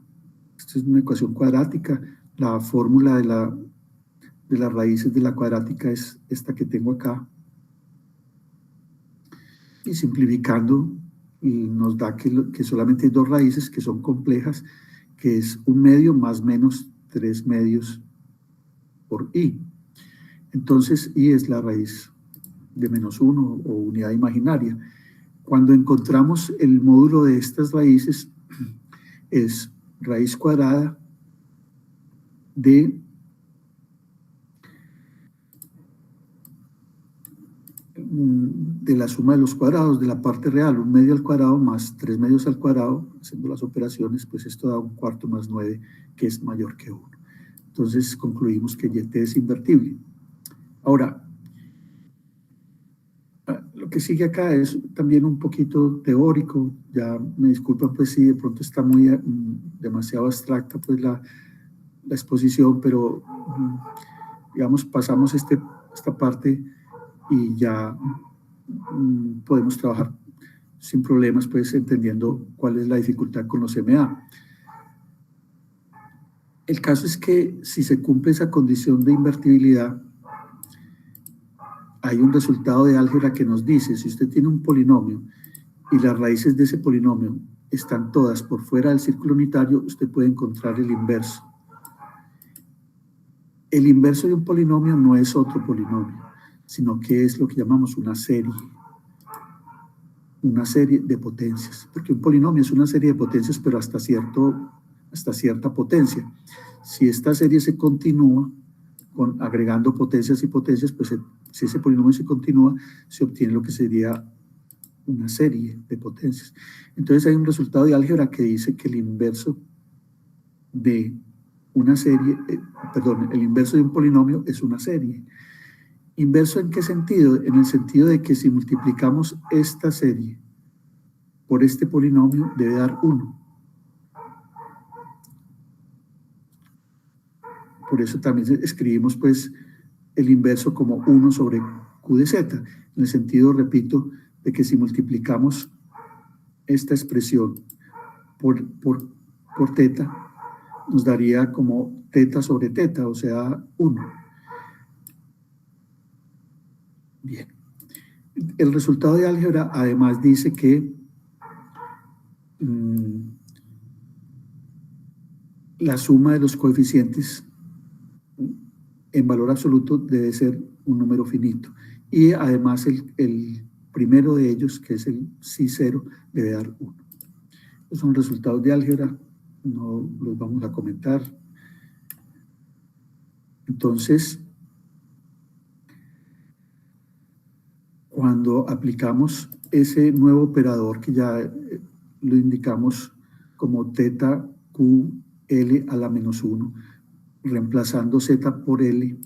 Esto es una ecuación cuadrática. La fórmula de las raíces de la cuadrática es esta que tengo acá. Y simplificando, nos da que solamente hay dos raíces que son complejas, que es 1 medio más menos 3 medios por i. Entonces, i es la raíz de menos 1 o unidad imaginaria. Cuando encontramos el módulo de estas raíces, es raíz cuadrada de la suma de los cuadrados de la parte real, 1 medio al cuadrado más 3 medios al cuadrado, haciendo las operaciones, pues esto da 1 cuarto más 9, que es mayor que 1. Entonces concluimos que YT es invertible. Ahora, lo que sigue acá es también un poquito teórico, ya me disculpan pues si de pronto está muy demasiado abstracta pues la exposición, pero digamos pasamos esta parte y ya podemos trabajar sin problemas, pues entendiendo cuál es la dificultad con los MA. El caso es que si se cumple esa condición de invertibilidad, hay un resultado de álgebra que nos dice, si usted tiene un polinomio y las raíces de ese polinomio están todas por fuera del círculo unitario, usted puede encontrar el inverso. El inverso de un polinomio no es otro polinomio, sino que es lo que llamamos una serie de potencias, porque un polinomio es una serie de potencias, pero hasta cierto hasta cierta potencia. Si esta serie se continúa agregando potencias y potencias, pues si ese polinomio se continúa, se obtiene lo que sería una serie de potencias. Entonces hay un resultado de álgebra que dice que el inverso de una serie, el inverso de un polinomio es una serie. ¿Inverso en qué sentido? En el sentido de que si multiplicamos esta serie por este polinomio debe dar 1. Por eso también escribimos pues el inverso como 1 sobre q de z, en el sentido, repito, de que si multiplicamos esta expresión por teta, nos daría como teta sobre teta, o sea, 1. Bien. El resultado de álgebra además dice que la suma de los coeficientes en valor absoluto debe ser un número finito. Y además el primero de ellos, que es el psi0, debe dar 1. Estos son resultados de álgebra, no los vamos a comentar. Entonces, cuando aplicamos ese nuevo operador que ya lo indicamos como teta ql a la menos 1, reemplazando z por l,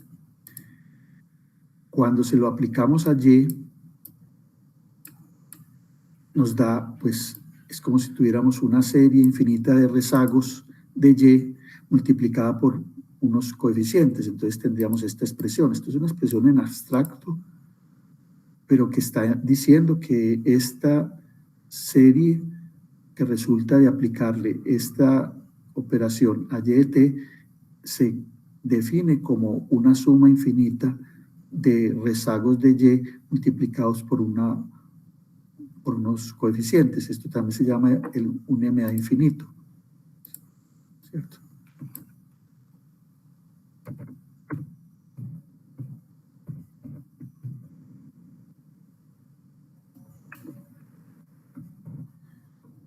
cuando se lo aplicamos a y, nos da, pues, es como si tuviéramos una serie infinita de rezagos de y multiplicada por unos coeficientes. Entonces tendríamos esta expresión. Esto es una expresión en abstracto, pero que está diciendo que esta serie que resulta de aplicarle esta operación a y de t se define como una suma infinita de rezagos de y multiplicados por unos coeficientes. Esto también se llama un MA infinito, ¿cierto?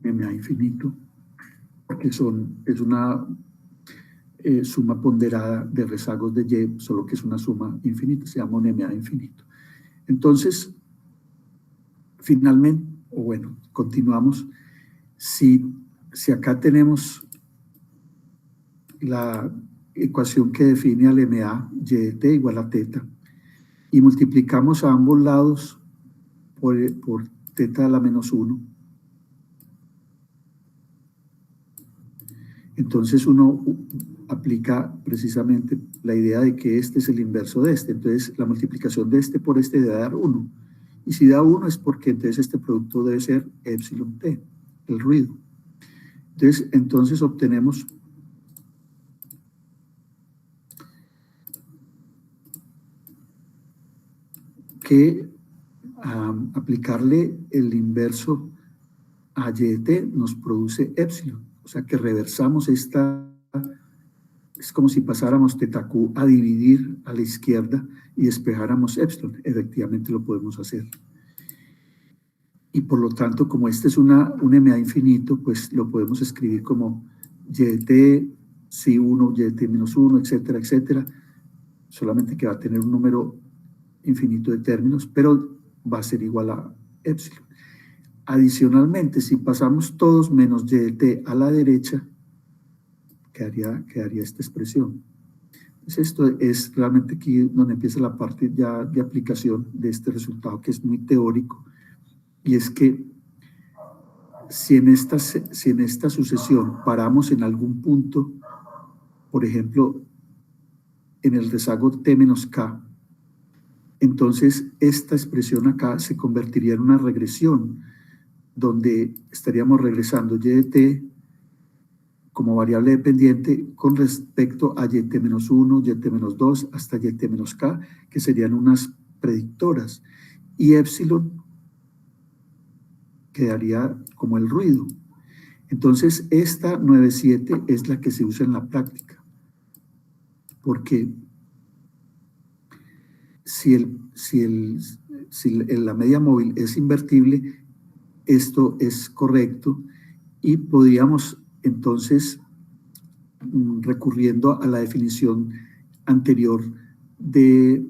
MA infinito, porque es una suma ponderada de rezagos de y, solo que es una suma infinita, se llama un MA infinito. Entonces, finalmente, o bueno, continuamos. Si acá tenemos la ecuación que define al MA, y de t igual a teta, y multiplicamos a ambos lados por teta a la menos 1, entonces uno aplica precisamente la idea de que este es el inverso de este. Entonces la multiplicación de este por este debe dar 1. Y si da 1 es porque entonces este producto debe ser epsilon t, el ruido. Entonces obtenemos que aplicarle el inverso a y de t nos produce epsilon. O sea que reversamos esta, es como si pasáramos teta q a dividir a la izquierda y despejáramos epsilon. Efectivamente lo podemos hacer. Y por lo tanto, como este es un MA infinito, pues lo podemos escribir como y de t, si 1, y de t menos 1, etcétera, etcétera. Solamente que va a tener un número infinito de términos, pero va a ser igual a epsilon. Adicionalmente, si pasamos todos menos y de t a la derecha, quedaría esta expresión. Entonces esto es realmente aquí donde empieza la parte ya de aplicación de este resultado, que es muy teórico, y es que si en esta sucesión paramos en algún punto, por ejemplo, en el rezago t menos k, entonces esta expresión acá se convertiría en una regresión, donde estaríamos regresando y de t como variable dependiente con respecto a y t menos 1, y t menos 2, hasta y t menos k, que serían unas predictoras. Y epsilon quedaría como el ruido. Entonces, esta 9.7 es la que se usa en la práctica. Porque si la media móvil es invertible, esto es correcto y podríamos entonces recurriendo a la definición anterior de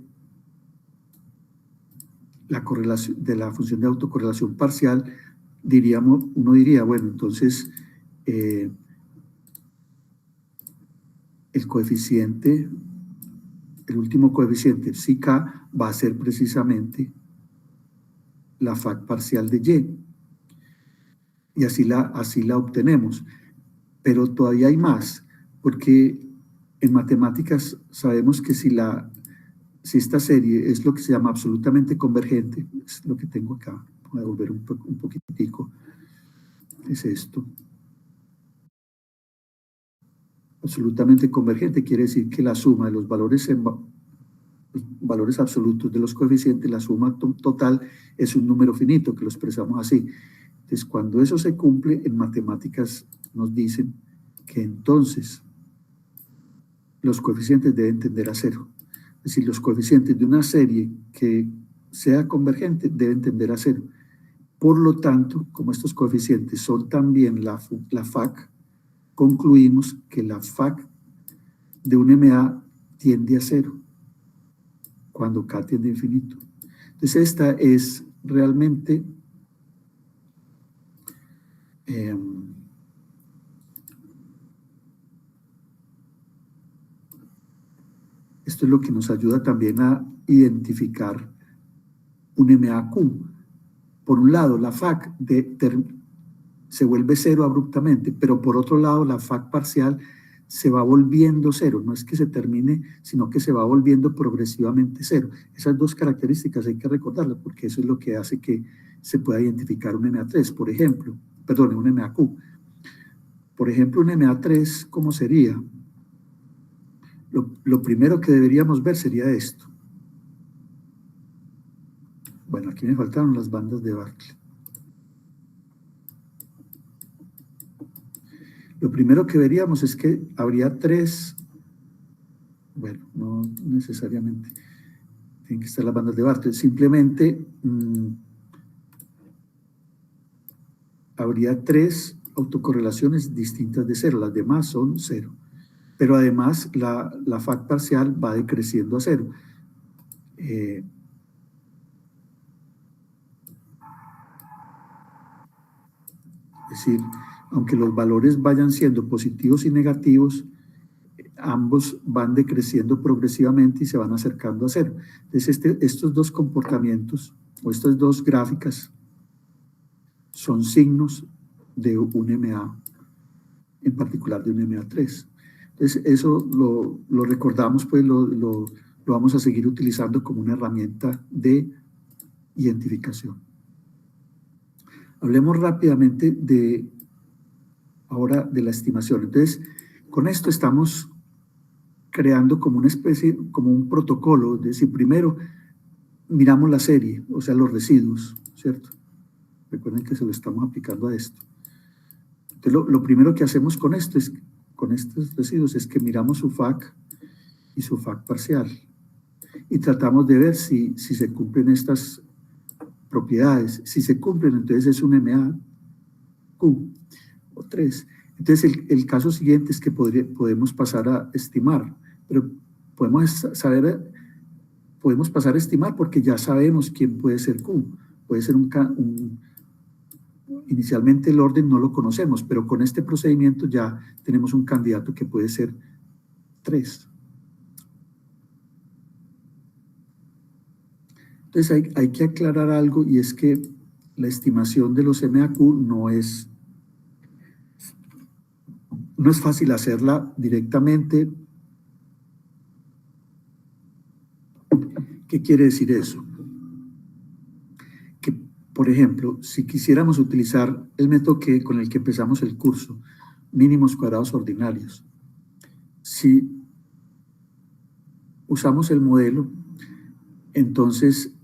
la correlación, de la función de autocorrelación parcial, uno diría, bueno, entonces el coeficiente, el último coeficiente, psi k, va a ser precisamente la fac parcial de y. Y así la obtenemos. Pero todavía hay más, porque en matemáticas sabemos que si esta serie es lo que se llama absolutamente convergente, es lo que tengo acá, voy a volver un poquitico, es esto. Absolutamente convergente quiere decir que la suma de los valores absolutos de los coeficientes, la suma total es un número finito, que lo expresamos así. Entonces, cuando eso se cumple, en matemáticas nos dicen que entonces los coeficientes deben tender a cero. Es decir, los coeficientes de una serie que sea convergente deben tender a cero. Por lo tanto, como estos coeficientes son también la fac, concluimos que la fac de un MA tiende a cero, cuando K tiende a infinito. Entonces, esta es realmente esto es lo que nos ayuda también a identificar un MAQ. Por un lado, la fac se vuelve cero abruptamente, pero por otro lado, la fac parcial se va volviendo cero. No es que se termine, sino que se va volviendo progresivamente cero. Esas dos características hay que recordarlas, porque eso es lo que hace que se pueda identificar un MA3, por ejemplo. Perdón, un MAQ. Por ejemplo, un MA3, ¿cómo sería? Lo primero que deberíamos ver sería esto. Bueno, aquí me faltaron las bandas de Barclay. Lo primero que veríamos es que habría tres, bueno, no necesariamente tienen que estar las bandas de Barclay, simplemente habría tres autocorrelaciones distintas de cero, las demás son cero. Pero además la fac parcial va decreciendo a cero. Es decir, aunque los valores vayan siendo positivos y negativos, ambos van decreciendo progresivamente y se van acercando a cero. Entonces, estos dos comportamientos, o estas dos gráficas, son signos de un MA, en particular de un MA3. Entonces, eso lo recordamos, pues lo vamos a seguir utilizando como una herramienta de identificación. Hablemos rápidamente ahora de la estimación. Entonces, con esto estamos creando como una especie, como un protocolo, es decir, primero miramos la serie, o sea, los residuos, ¿cierto? Recuerden que se lo estamos aplicando a esto. Entonces, lo primero que hacemos con estos residuos es que miramos su fac y su fac parcial y tratamos de ver si se cumplen estas propiedades. Si se cumplen, entonces es un MAQ o 3. Entonces, el caso siguiente es que podemos pasar a estimar, pero podemos pasar a estimar porque ya sabemos quién puede ser Q. Puede ser inicialmente el orden no lo conocemos, pero con este procedimiento ya tenemos un candidato que puede ser 3. Entonces hay que aclarar algo, y es que la estimación de los MAQ no es fácil hacerla directamente. ¿Qué quiere decir eso? Que, por ejemplo, si quisiéramos utilizar el método con el que empezamos el curso, mínimos cuadrados ordinarios, si usamos el modelo, entonces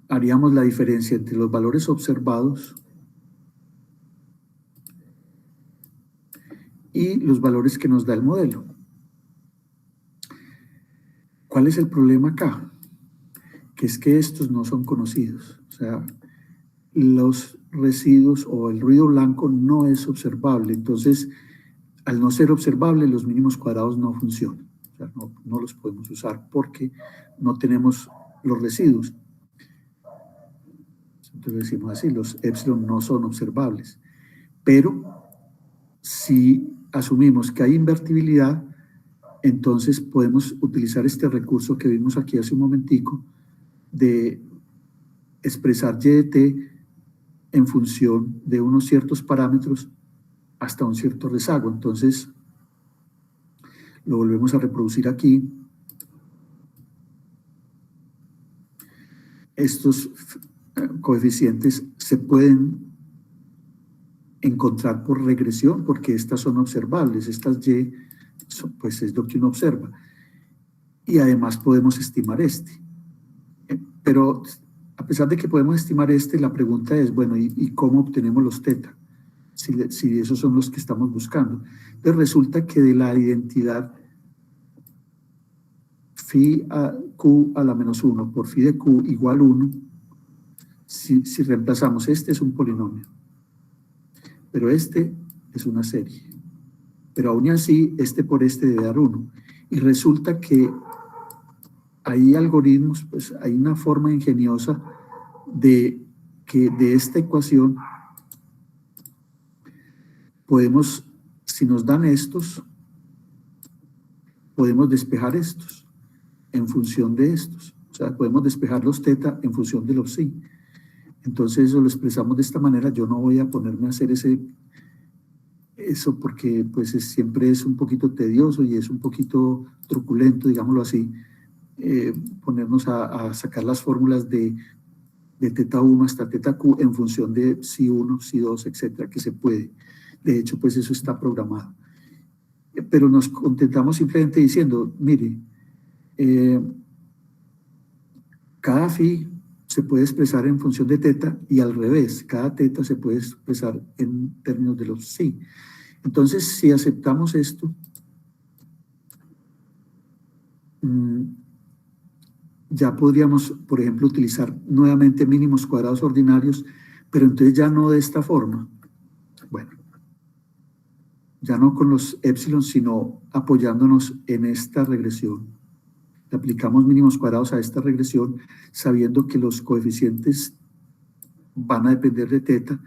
haríamos la diferencia entre los valores observados y los valores que nos da el modelo. ¿Cuál es el problema acá? Que es que estos no son conocidos. O sea, los residuos o el ruido blanco no es observable. Entonces, al no ser observable, los mínimos cuadrados no funcionan. O sea, no los podemos usar porque no tenemos los residuos. Entonces decimos así, los épsilon no son observables. Pero si asumimos que hay invertibilidad, entonces podemos utilizar este recurso que vimos aquí hace un momentico de expresar y de t en función de unos ciertos parámetros hasta un cierto rezago. Entonces, lo volvemos a reproducir aquí. Estos coeficientes se pueden encontrar por regresión porque estas son observables, estas y pues es lo que uno observa. Y además podemos estimar este. Pero a pesar de que podemos estimar este, la pregunta es, bueno, ¿y cómo obtenemos los teta? Si esos son los que estamos buscando. Entonces resulta que de la identidad phi a q a la menos 1 por phi de q igual 1, si reemplazamos este es un polinomio, pero este es una serie. Pero aún así, este por este debe dar 1. Y resulta que hay algoritmos, pues hay una forma ingeniosa de que de esta ecuación podemos, si nos dan estos, podemos despejar estos en función de estos. O sea, podemos despejar los teta en función de los psi. Entonces eso lo expresamos de esta manera. Yo no voy a ponerme a hacer eso porque pues siempre es un poquito tedioso y es un poquito truculento, digámoslo así, ponernos a sacar las fórmulas de teta 1 hasta teta q en función de psi 1, psi 2, etcétera, que se puede. De hecho, pues eso está programado. Pero nos contentamos simplemente diciendo, mire, cada phi se puede expresar en función de teta y al revés, cada teta se puede expresar en términos de los psi. Entonces, si aceptamos esto, ya podríamos, por ejemplo, utilizar nuevamente mínimos cuadrados ordinarios, pero entonces ya no de esta forma. Bueno, ya no con los épsilon, sino apoyándonos en esta regresión. Le aplicamos mínimos cuadrados a esta regresión, sabiendo que los coeficientes van a depender de teta.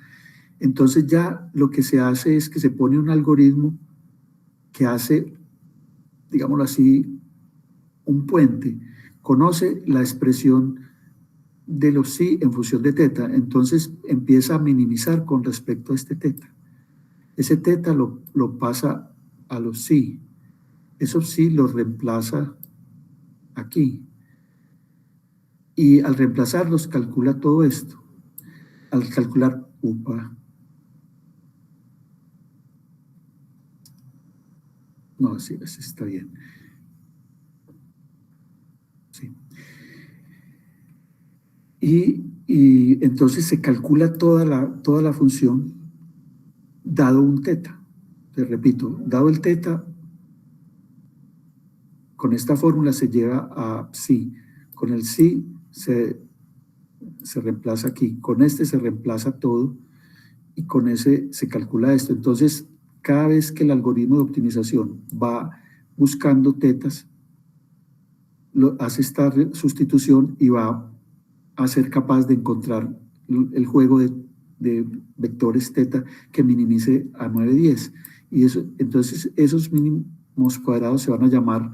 Entonces ya lo que se hace es que se pone un algoritmo que hace, digámoslo así, un puente. Conoce la expresión de los psi en función de teta, entonces empieza a minimizar con respecto a este teta. Ese teta lo pasa a los psi. Esos psi los reemplaza aquí. Y al reemplazarlos calcula todo esto. Al calcular, no, sí, está bien. Sí. Y entonces se calcula toda la función dado un teta. Te repito, dado el teta, con esta fórmula se llega a psi. Con el psi se reemplaza aquí. Con este se reemplaza todo y con ese se calcula esto. Entonces, cada vez que el algoritmo de optimización va buscando tetas, hace esta sustitución y va a ser capaz de encontrar el juego de vectores teta que minimice a 9, 10. Y entonces esos mínimos cuadrados se van a llamar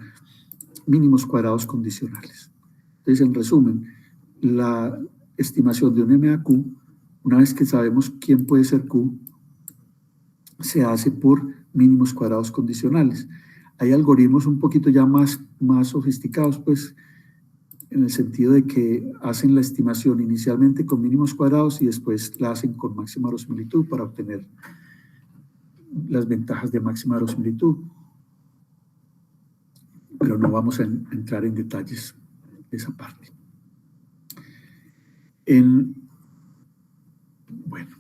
mínimos cuadrados condicionales. Entonces, en resumen, la estimación de un MAQ, una vez que sabemos quién puede ser Q, se hace por mínimos cuadrados condicionales. Hay algoritmos un poquito ya más sofisticados, pues, en el sentido de que hacen la estimación inicialmente con mínimos cuadrados y después la hacen con máxima verosimilitud para obtener las ventajas de máxima verosimilitud. Pero no vamos a entrar en detalles de esa parte. Bueno,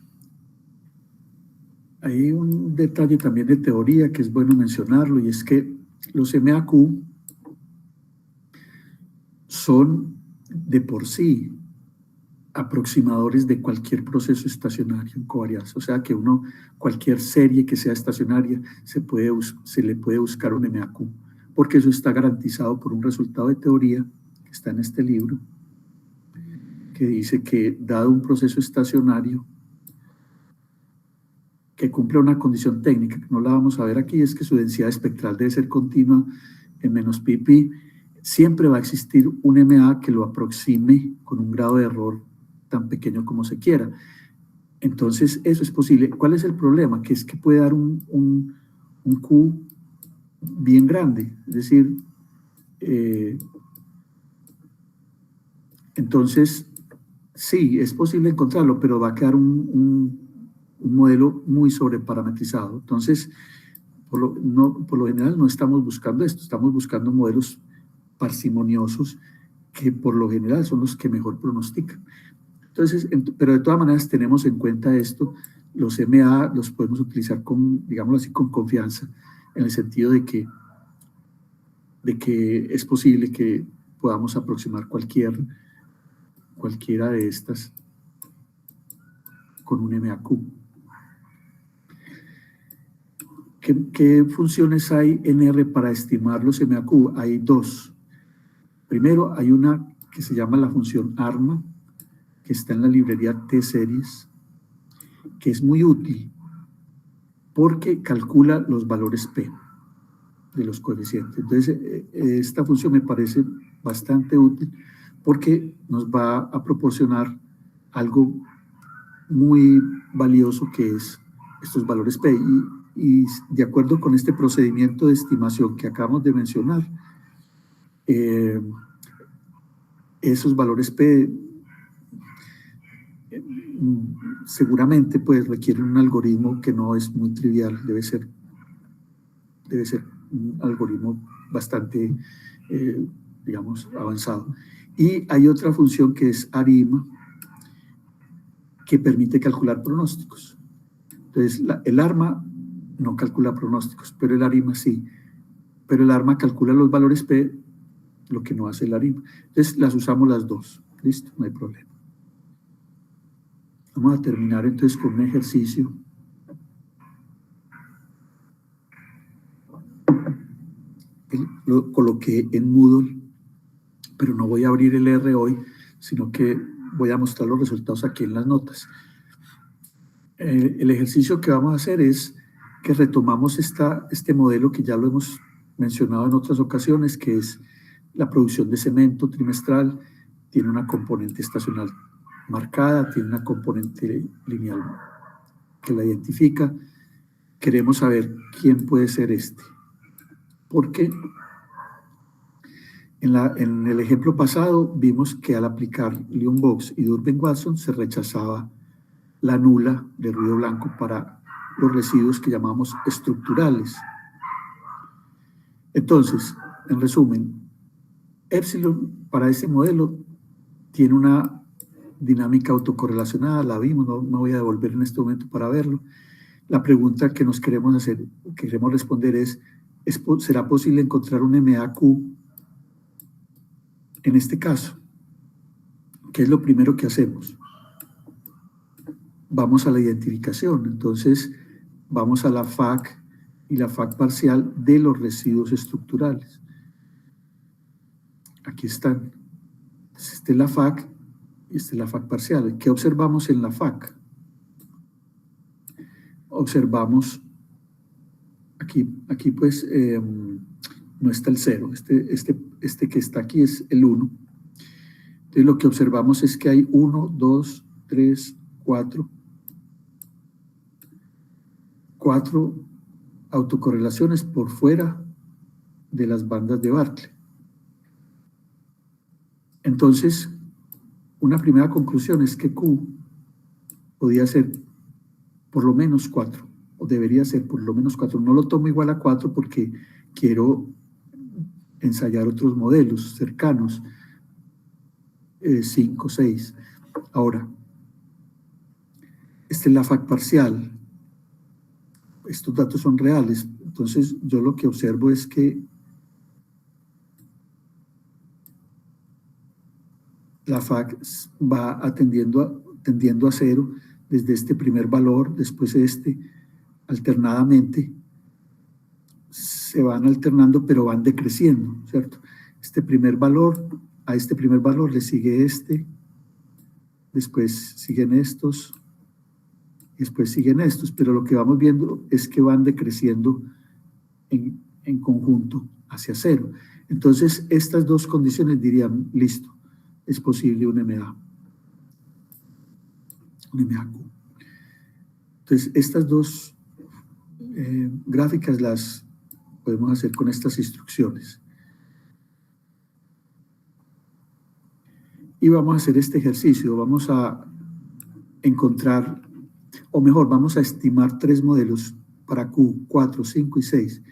hay un detalle también de teoría que es bueno mencionarlo, y es que los MAQ son de por sí aproximadores de cualquier proceso estacionario en covarianza. O sea que cualquier serie que sea estacionaria, se le puede buscar un MAQ, porque eso está garantizado por un resultado de teoría que está en este libro, que dice que dado un proceso estacionario que cumple una condición técnica, que no la vamos a ver aquí, es que su densidad espectral debe ser continua en menos pi, siempre va a existir un MA que lo aproxime con un grado de error tan pequeño como se quiera. Entonces, eso es posible. ¿Cuál es el problema? Que es que puede dar un Q bien grande. Es decir, entonces, sí, es posible encontrarlo, pero va a quedar un modelo muy sobreparametrizado. Entonces, por lo general no estamos buscando esto, estamos buscando modelos parsimoniosos que por lo general son los que mejor pronostican. Entonces, pero de todas maneras tenemos en cuenta esto, los MA los podemos utilizar con, digámoslo así, con confianza, en el sentido de que es posible que podamos aproximar cualquiera de estas con un MAQ. ¿Qué funciones hay en R para estimar los MAQ? Hay dos. Primero, hay una que se llama la función ARMA, que está en la librería T-Series, que es muy útil porque calcula los valores P de los coeficientes. Entonces, esta función me parece bastante útil porque nos va a proporcionar algo muy valioso que es estos valores P. Y de acuerdo con este procedimiento de estimación que acabamos de mencionar, esos valores P seguramente pues requieren un algoritmo que no es muy trivial, debe ser un algoritmo bastante, digamos, avanzado. Y hay otra función que es ARIMA, que permite calcular pronósticos. Entonces, el ARMA no calcula pronósticos, pero el ARIMA sí. Pero el ARMA calcula los valores P, lo que no hace el ARIMA. Entonces, las usamos las dos. Listo, no hay problema. Vamos a terminar entonces con un ejercicio. Lo coloqué en Moodle, pero no voy a abrir el R hoy, sino que voy a mostrar los resultados aquí en las notas. El ejercicio que vamos a hacer es que retomamos este modelo que ya lo hemos mencionado en otras ocasiones, que es la producción de cemento trimestral. Tiene una componente estacional marcada, tiene una componente lineal que la identifica. Queremos saber quién puede ser este. Porque en el ejemplo pasado vimos que al aplicar Lyon-Box y Durbin-Watson se rechazaba la nula de ruido blanco para los residuos que llamamos estructurales. Entonces, en resumen, Epsilon para ese modelo tiene una dinámica autocorrelacionada, la vimos, no me voy a devolver en este momento para verlo. La pregunta que nos queremos hacer, que queremos responder es ¿será posible encontrar un MAQ en este caso? ¿Qué es lo primero que hacemos? Vamos a la identificación, entonces vamos a la FAC y la FAC parcial de los residuos estructurales. Aquí están. Esta es la FAC y esta es la FAC parcial. ¿Qué observamos en la FAC? Observamos, aquí pues no está el 0, este que está aquí es el 1. Entonces lo que observamos es que hay 1, 2, 3, 4 autocorrelaciones por fuera de las bandas de Bartlett. Entonces, una primera conclusión es que Q podía ser por lo menos 4, o debería ser por lo menos 4. No lo tomo igual a 4 porque quiero ensayar otros modelos cercanos, 5, 6. Ahora, esta es la FAC parcial. Estos datos son reales, entonces yo lo que observo es que la FAC va tendiendo a cero desde este primer valor, después este, alternadamente. Se van alternando, pero van decreciendo, ¿cierto? A este primer valor le sigue este, después siguen estos, después siguen estos, pero lo que vamos viendo es que van decreciendo en conjunto hacia cero. Entonces, estas dos condiciones dirían, listo, es posible un MAQ. Entonces, estas dos gráficas las podemos hacer con estas instrucciones. Y vamos a hacer este ejercicio, vamos a encontrar, o mejor, vamos a estimar 3 modelos para Q, 4, 5 y 6.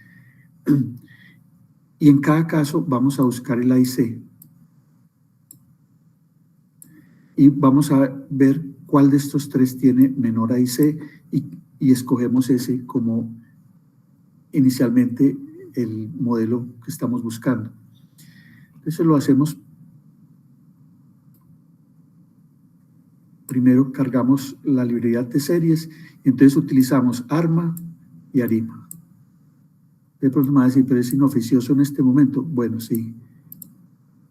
Y en cada caso vamos a buscar el AIC. Y vamos a ver cuál de estos 3 tiene menor AIC y escogemos ese como inicialmente el modelo que estamos buscando. Entonces lo hacemos. Primero cargamos la librería de series y entonces utilizamos ARMA y ARIMA. De pronto me va a decir, pero es inoficioso en este momento. Bueno, sí,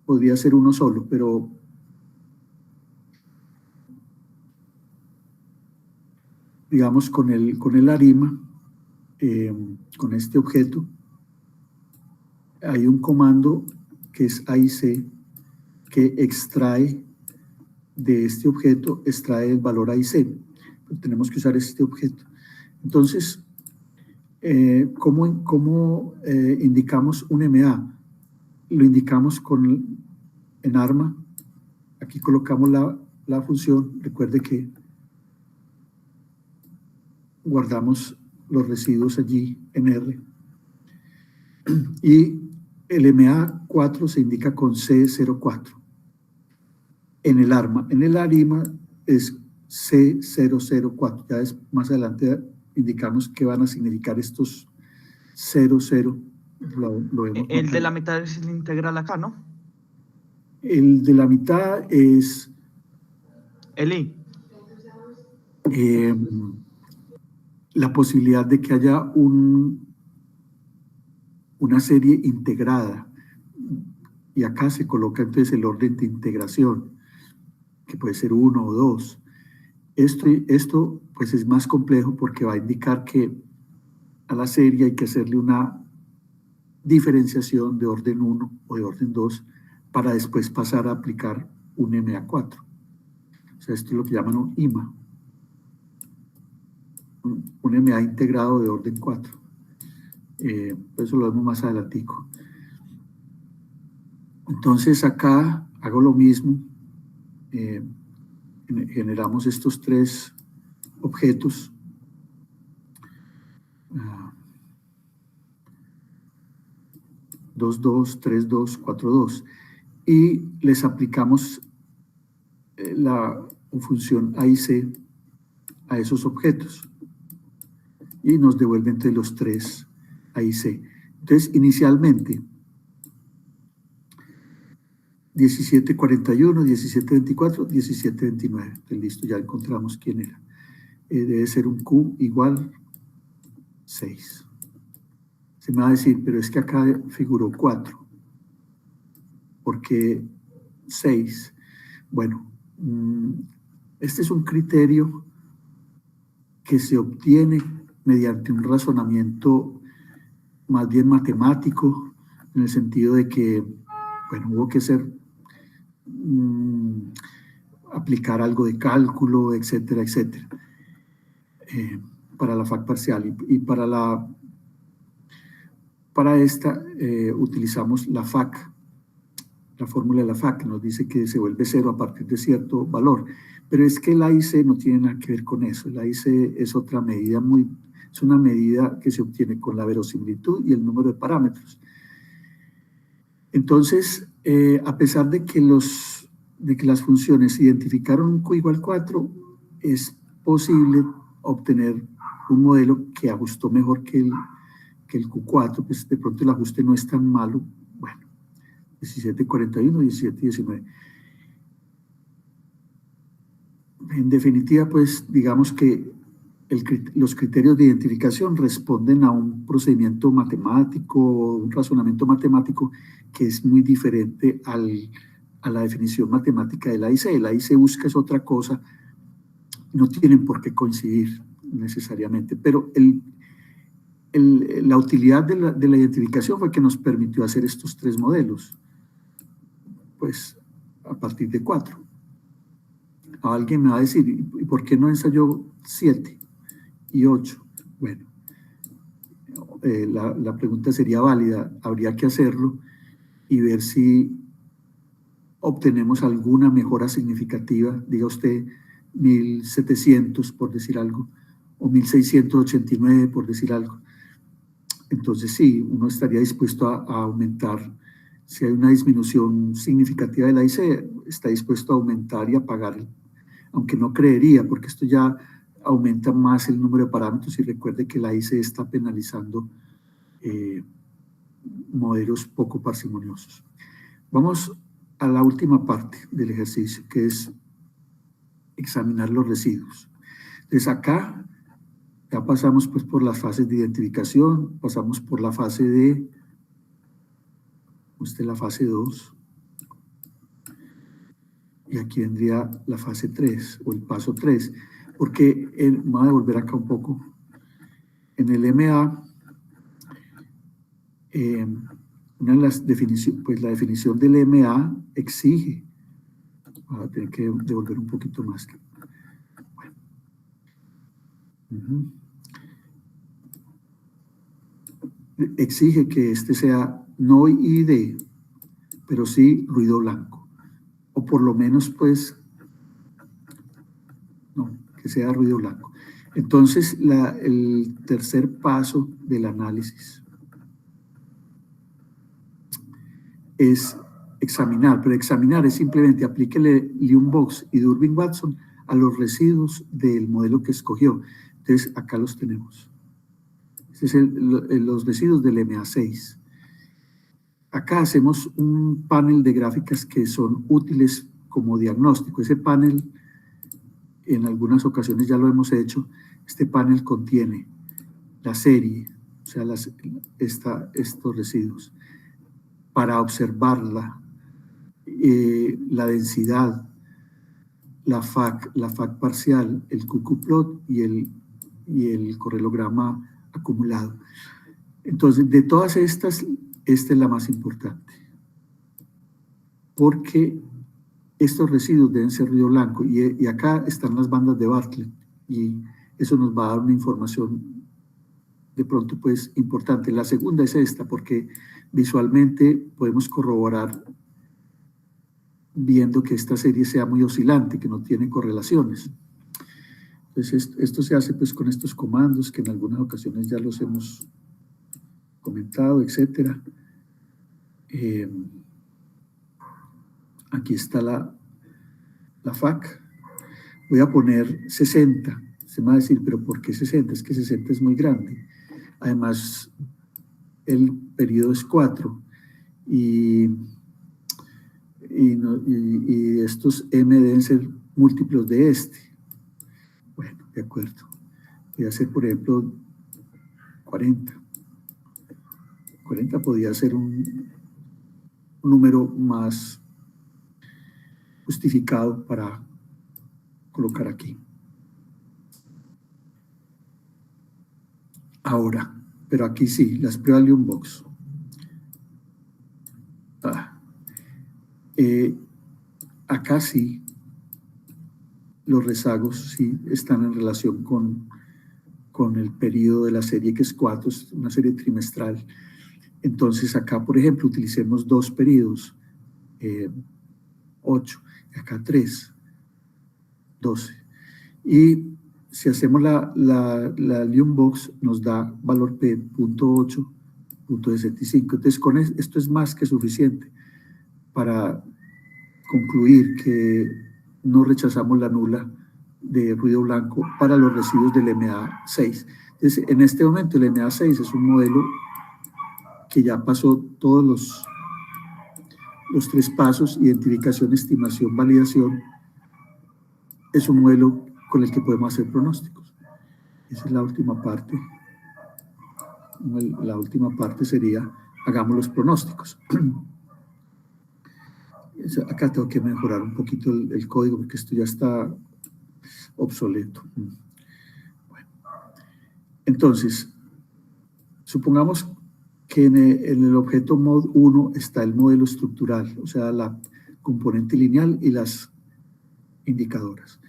podría ser uno solo, pero digamos con el ARIMA, con este objeto, hay un comando que es AIC que extrae de este objeto, extrae el valor AIC. Pero tenemos que usar este objeto. Entonces, ¿cómo indicamos un MA? Lo indicamos en ARMA. Aquí colocamos la función. Recuerde que guardamos los residuos allí en R. Y el MA4 se indica con C04. En el ARMA. En el ARIMA es C004. Ya más adelante indicamos qué van a significar estos 00. Lo el de la mitad es el integral acá, ¿no? El de la mitad es... El I. La posibilidad de que haya una serie integrada. Y acá se coloca entonces el orden de integración, que puede ser 1 o 2. Esto pues es más complejo porque va a indicar que a la serie hay que hacerle una diferenciación de orden 1 o de orden 2 para después pasar a aplicar un MA4. O sea, esto es lo que llaman un IMA. Un MA integrado de orden 4. Eso lo vemos más adelantico. Entonces acá hago lo mismo. Generamos estos 3 objetos. 2, 2, 3, 2, 4, 2. Y les aplicamos la función AIC a esos objetos. Y nos devuelve entre los 3 AIC. Entonces, inicialmente, 1741, 1724, 1729. Entonces, listo, ya encontramos quién era. Debe ser un Q igual 6. Se me va a decir, pero es que acá figuró 4. ¿Por qué 6? Bueno, este es un criterio que se obtiene mediante un razonamiento más bien matemático, en el sentido de que, bueno, hubo que aplicar algo de cálculo, etcétera, etcétera, para la FAC parcial. Y para esta utilizamos la FAC, la fórmula de la FAC, nos dice que se vuelve 0 a partir de cierto valor, pero es que el AIC no tiene nada que ver con eso. El AIC es otra medida es una medida que se obtiene con la verosimilitud y el número de parámetros. Entonces, a pesar de que las funciones identificaron un Q igual 4, es posible obtener un modelo que ajustó mejor que el Q4, pues de pronto el ajuste no es tan malo. Bueno, 1741, 1719. En definitiva, pues digamos que los criterios de identificación responden a un procedimiento matemático, un razonamiento matemático que es muy diferente a la definición matemática de la AIC. La AIC busca es otra cosa, no tienen por qué coincidir necesariamente, pero la utilidad de la identificación fue que nos permitió hacer estos 3 modelos, pues a partir de 4. Alguien me va a decir, ¿y por qué no ensayó 7 y 8? Bueno, la pregunta sería válida, habría que hacerlo y ver si obtenemos alguna mejora significativa, diga usted 1700 por decir algo, o 1689 por decir algo. Entonces sí, uno estaría dispuesto a aumentar. Si hay una disminución significativa de la IC, está dispuesto a aumentar y a pagar, aunque no creería, porque esto ya aumenta más el número de parámetros y recuerde que la IC está penalizando modelos poco parsimoniosos. Vamos a la última parte del ejercicio, que es examinar los residuos. Entonces acá ya pasamos pues por las fases de identificación, pasamos por la fase de, la fase 2, y aquí vendría la fase 3 o el paso 3, porque voy a devolver acá un poco. En el MA, una de las definiciones, pues la definición del MA exige, voy a tener que devolver un poquito más. Bueno. Exige que este sea no ID, pero sí ruido blanco, o por lo menos pues, no, que sea ruido blanco. Entonces, el tercer paso del análisis es examinar, pero examinar es simplemente aplíquele Lyunbox y Durbin-Watson a los residuos del modelo que escogió. Entonces, acá los tenemos. Este es los residuos del MA6. Acá hacemos un panel de gráficas que son útiles como diagnóstico. Ese panel, en algunas ocasiones ya lo hemos hecho, este panel contiene la serie, o sea, estos residuos, para observarla, la densidad, la FAC parcial, el QQ-plot y el correlograma acumulado. Entonces, de todas estas, esta es la más importante, porque estos residuos deben ser ruido blanco, y acá están las bandas de Bartlett, y eso nos va a dar una información de pronto pues importante. La segunda es esta, porque visualmente podemos corroborar viendo que esta serie sea muy oscilante, que no tiene correlaciones. Entonces esto se hace pues con estos comandos que en algunas ocasiones ya los hemos comentado, etcétera. Aquí está la FAC. Voy a poner 60. Se me va a decir, ¿pero por qué 60? Es que 60 es muy grande. Además, el periodo es 4 y estos M deben ser múltiplos de este. Bueno, de acuerdo. Voy a hacer, por ejemplo, 40. 40 podría ser un número más justificado para colocar aquí. Ahora, pero aquí sí, las pruebas Lyunbox. Acá sí, los rezagos sí están en relación con el periodo de la serie, que es 4, es una serie trimestral. Entonces acá, por ejemplo, utilicemos 2 periodos, 8, y acá 3, 12. Y si hacemos la Lyunbox, nos da valor P, 0.8, 0.65. Entonces, esto es más que suficiente para concluir que no rechazamos la nula de ruido blanco para los residuos del MA6. Entonces, en este momento el MA6 es un modelo que ya pasó todos los 3 pasos: identificación, estimación, validación, es un modelo con el que podemos hacer pronósticos. Esa es la última parte. La última parte sería, hagamos los pronósticos. Acá tengo que mejorar un poquito el código porque esto ya está obsoleto. Bueno. Entonces, supongamos que en el objeto mod 1 está el modelo estructural, o sea, la componente lineal y las indicadoras.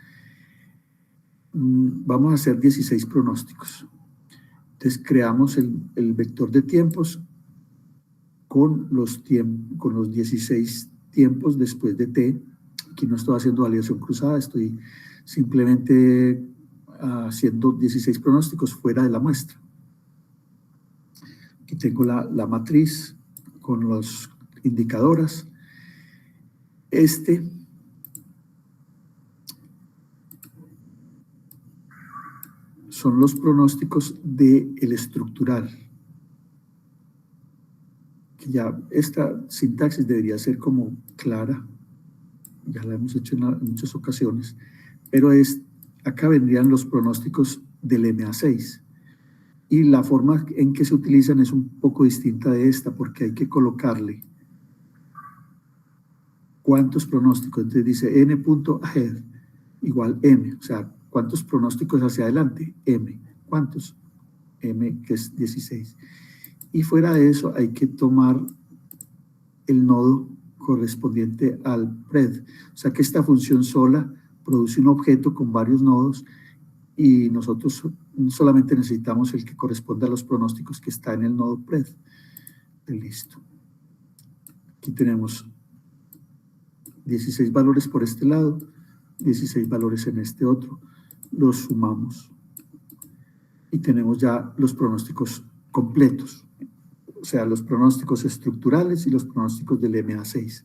Vamos a hacer 16 pronósticos. Entonces, creamos el vector de tiempos con los 16 tiempos después de t. Aquí no estoy haciendo validación cruzada, estoy simplemente haciendo 16 pronósticos fuera de la muestra. Aquí tengo la matriz con las indicadoras. Son los pronósticos del estructural. Que ya esta sintaxis debería ser como clara, ya la hemos hecho en muchas ocasiones, pero acá vendrían los pronósticos del MA6. Y la forma en que se utilizan es un poco distinta de esta, porque hay que colocarle cuántos pronósticos. Entonces dice n.ahead igual m, o sea, ¿cuántos pronósticos hacia adelante? M. ¿Cuántos? M, que es 16. Y fuera de eso hay que tomar el nodo correspondiente al pred. O sea que esta función sola produce un objeto con varios nodos y nosotros solamente necesitamos el que corresponde a los pronósticos que está en el nodo pred. Listo. Aquí tenemos 16 valores por este lado, 16 valores en este otro. Los sumamos y tenemos ya los pronósticos completos. O sea, los pronósticos estructurales y los pronósticos del MA6.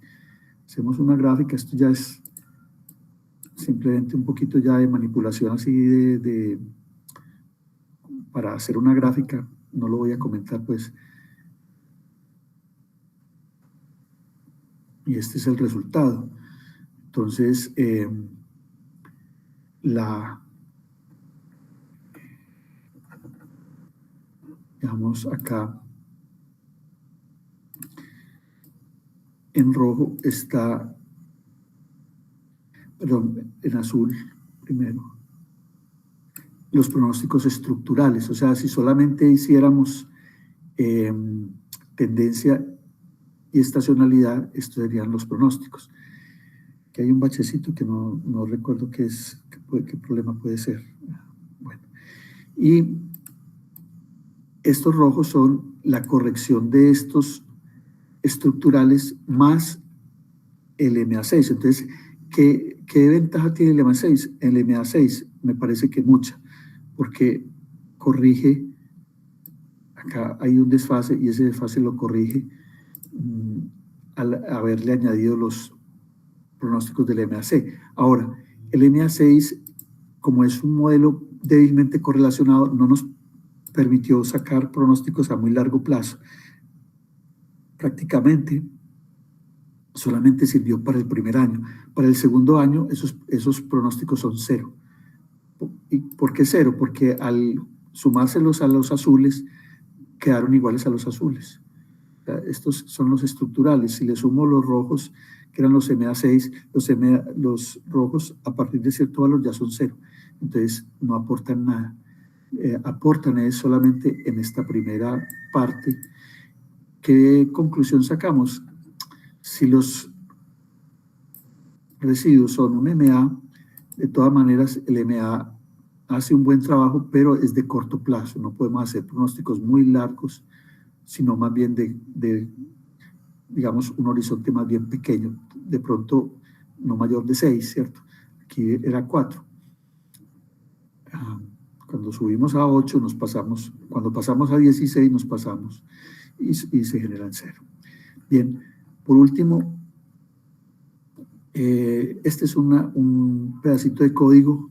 Hacemos una gráfica, esto ya es simplemente un poquito ya de manipulación así para hacer una gráfica, no lo voy a comentar pues. Y este es el resultado. Entonces, digamos acá, en rojo está, perdón, en azul primero, los pronósticos estructurales. O sea, si solamente hiciéramos tendencia y estacionalidad, estos serían los pronósticos. Que hay un bachecito que no recuerdo qué problema puede ser. Bueno, y estos rojos son la corrección de estos estructurales más el MA6. Entonces, ¿qué ventaja tiene el MA6? El MA6 me parece que mucha, porque corrige, acá hay un desfase y ese desfase lo corrige al haberle añadido los pronósticos del MA6. Ahora, el MA6, como es un modelo débilmente correlacionado, no nos permitió sacar pronósticos a muy largo plazo. Prácticamente solamente sirvió para el primer año. Para el segundo año, esos pronósticos son 0. ¿Y por qué 0? Porque al sumárselos a los azules, quedaron iguales a los azules. O sea, estos son los estructurales. Si le sumo los rojos, que eran los MA6, los rojos a partir de cierto valor ya son 0. Entonces no aportan nada. Aportan solamente en esta primera parte. ¿Qué conclusión sacamos? Si los residuos son un MA, de todas maneras el MA hace un buen trabajo, pero es de corto plazo. No podemos hacer pronósticos muy largos, sino más bien digamos, un horizonte más bien pequeño, de pronto no mayor de 6, ¿cierto? Aquí era 4. Cuando subimos a 8 nos pasamos, cuando pasamos a 16 nos pasamos y se generan 0. Bien, por último, este es un pedacito de código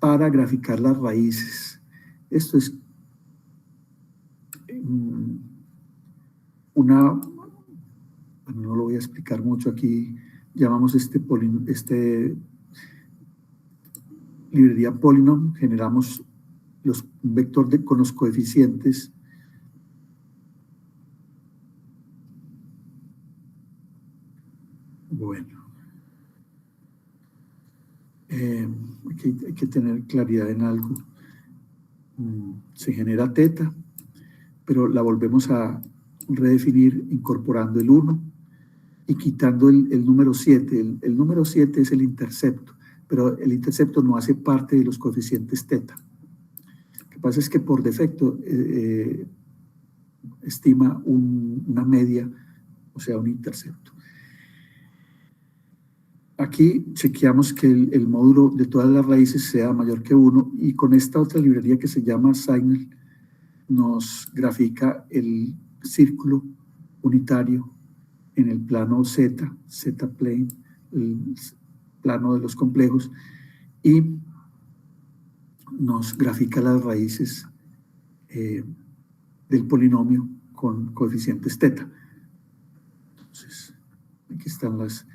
para graficar las raíces. Esto es bueno, no lo voy a explicar mucho aquí, llamamos este librería Polynom generamos un vector con los coeficientes bueno. Aquí hay que tener claridad en algo. Se genera teta, pero la volvemos a redefinir incorporando el 1 y quitando el número 7. El número 7 es el intercepto, pero el intercepto no hace parte de los coeficientes teta. Lo que pasa es que por defecto estima una media, o sea, un intercepto. Aquí chequeamos que el módulo de todas las raíces sea mayor que 1 y con esta otra librería que se llama Signal nos grafica el círculo unitario en el plano Z, Z-plane, el plano de los complejos, y nos grafica las raíces del polinomio con coeficientes teta. Entonces, aquí están las...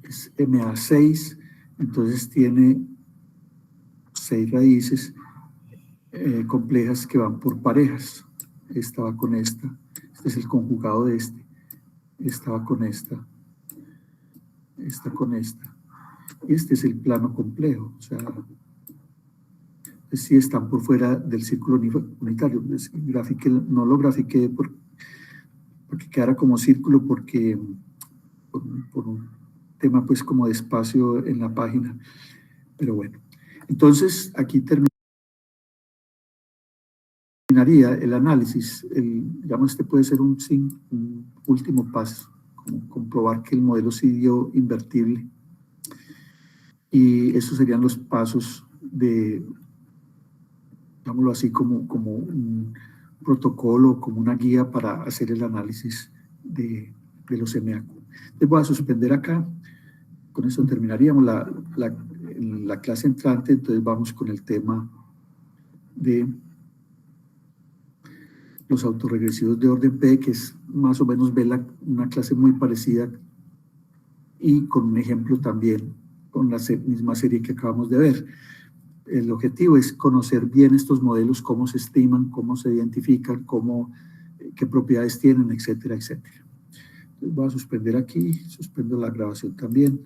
es MA6, entonces tiene 6 raíces complejas que van por parejas. Esta va con esta, este es el conjugado de esta va con esta con esta. Este es el plano complejo, o sea, si están por fuera del círculo unitario. No lo grafiqué porque quedara como círculo, porque por un tema pues como de espacio en la página, pero bueno. Entonces aquí terminaría el análisis. Digamos, este puede ser un último paso, como comprobar que el modelo sí dio invertible, y esos serían los pasos de, digámoslo así, como un protocolo, como una guía para hacer el análisis de los MAQ. Les voy a suspender acá. Con eso terminaríamos la clase entrante. Entonces vamos con el tema de los autorregresivos de orden P, que es más o menos una clase muy parecida y con un ejemplo también con la misma serie que acabamos de ver. El objetivo es conocer bien estos modelos, cómo se estiman, cómo se identifican, qué propiedades tienen, etcétera, etcétera. Entonces voy a suspender aquí, suspendo la grabación también.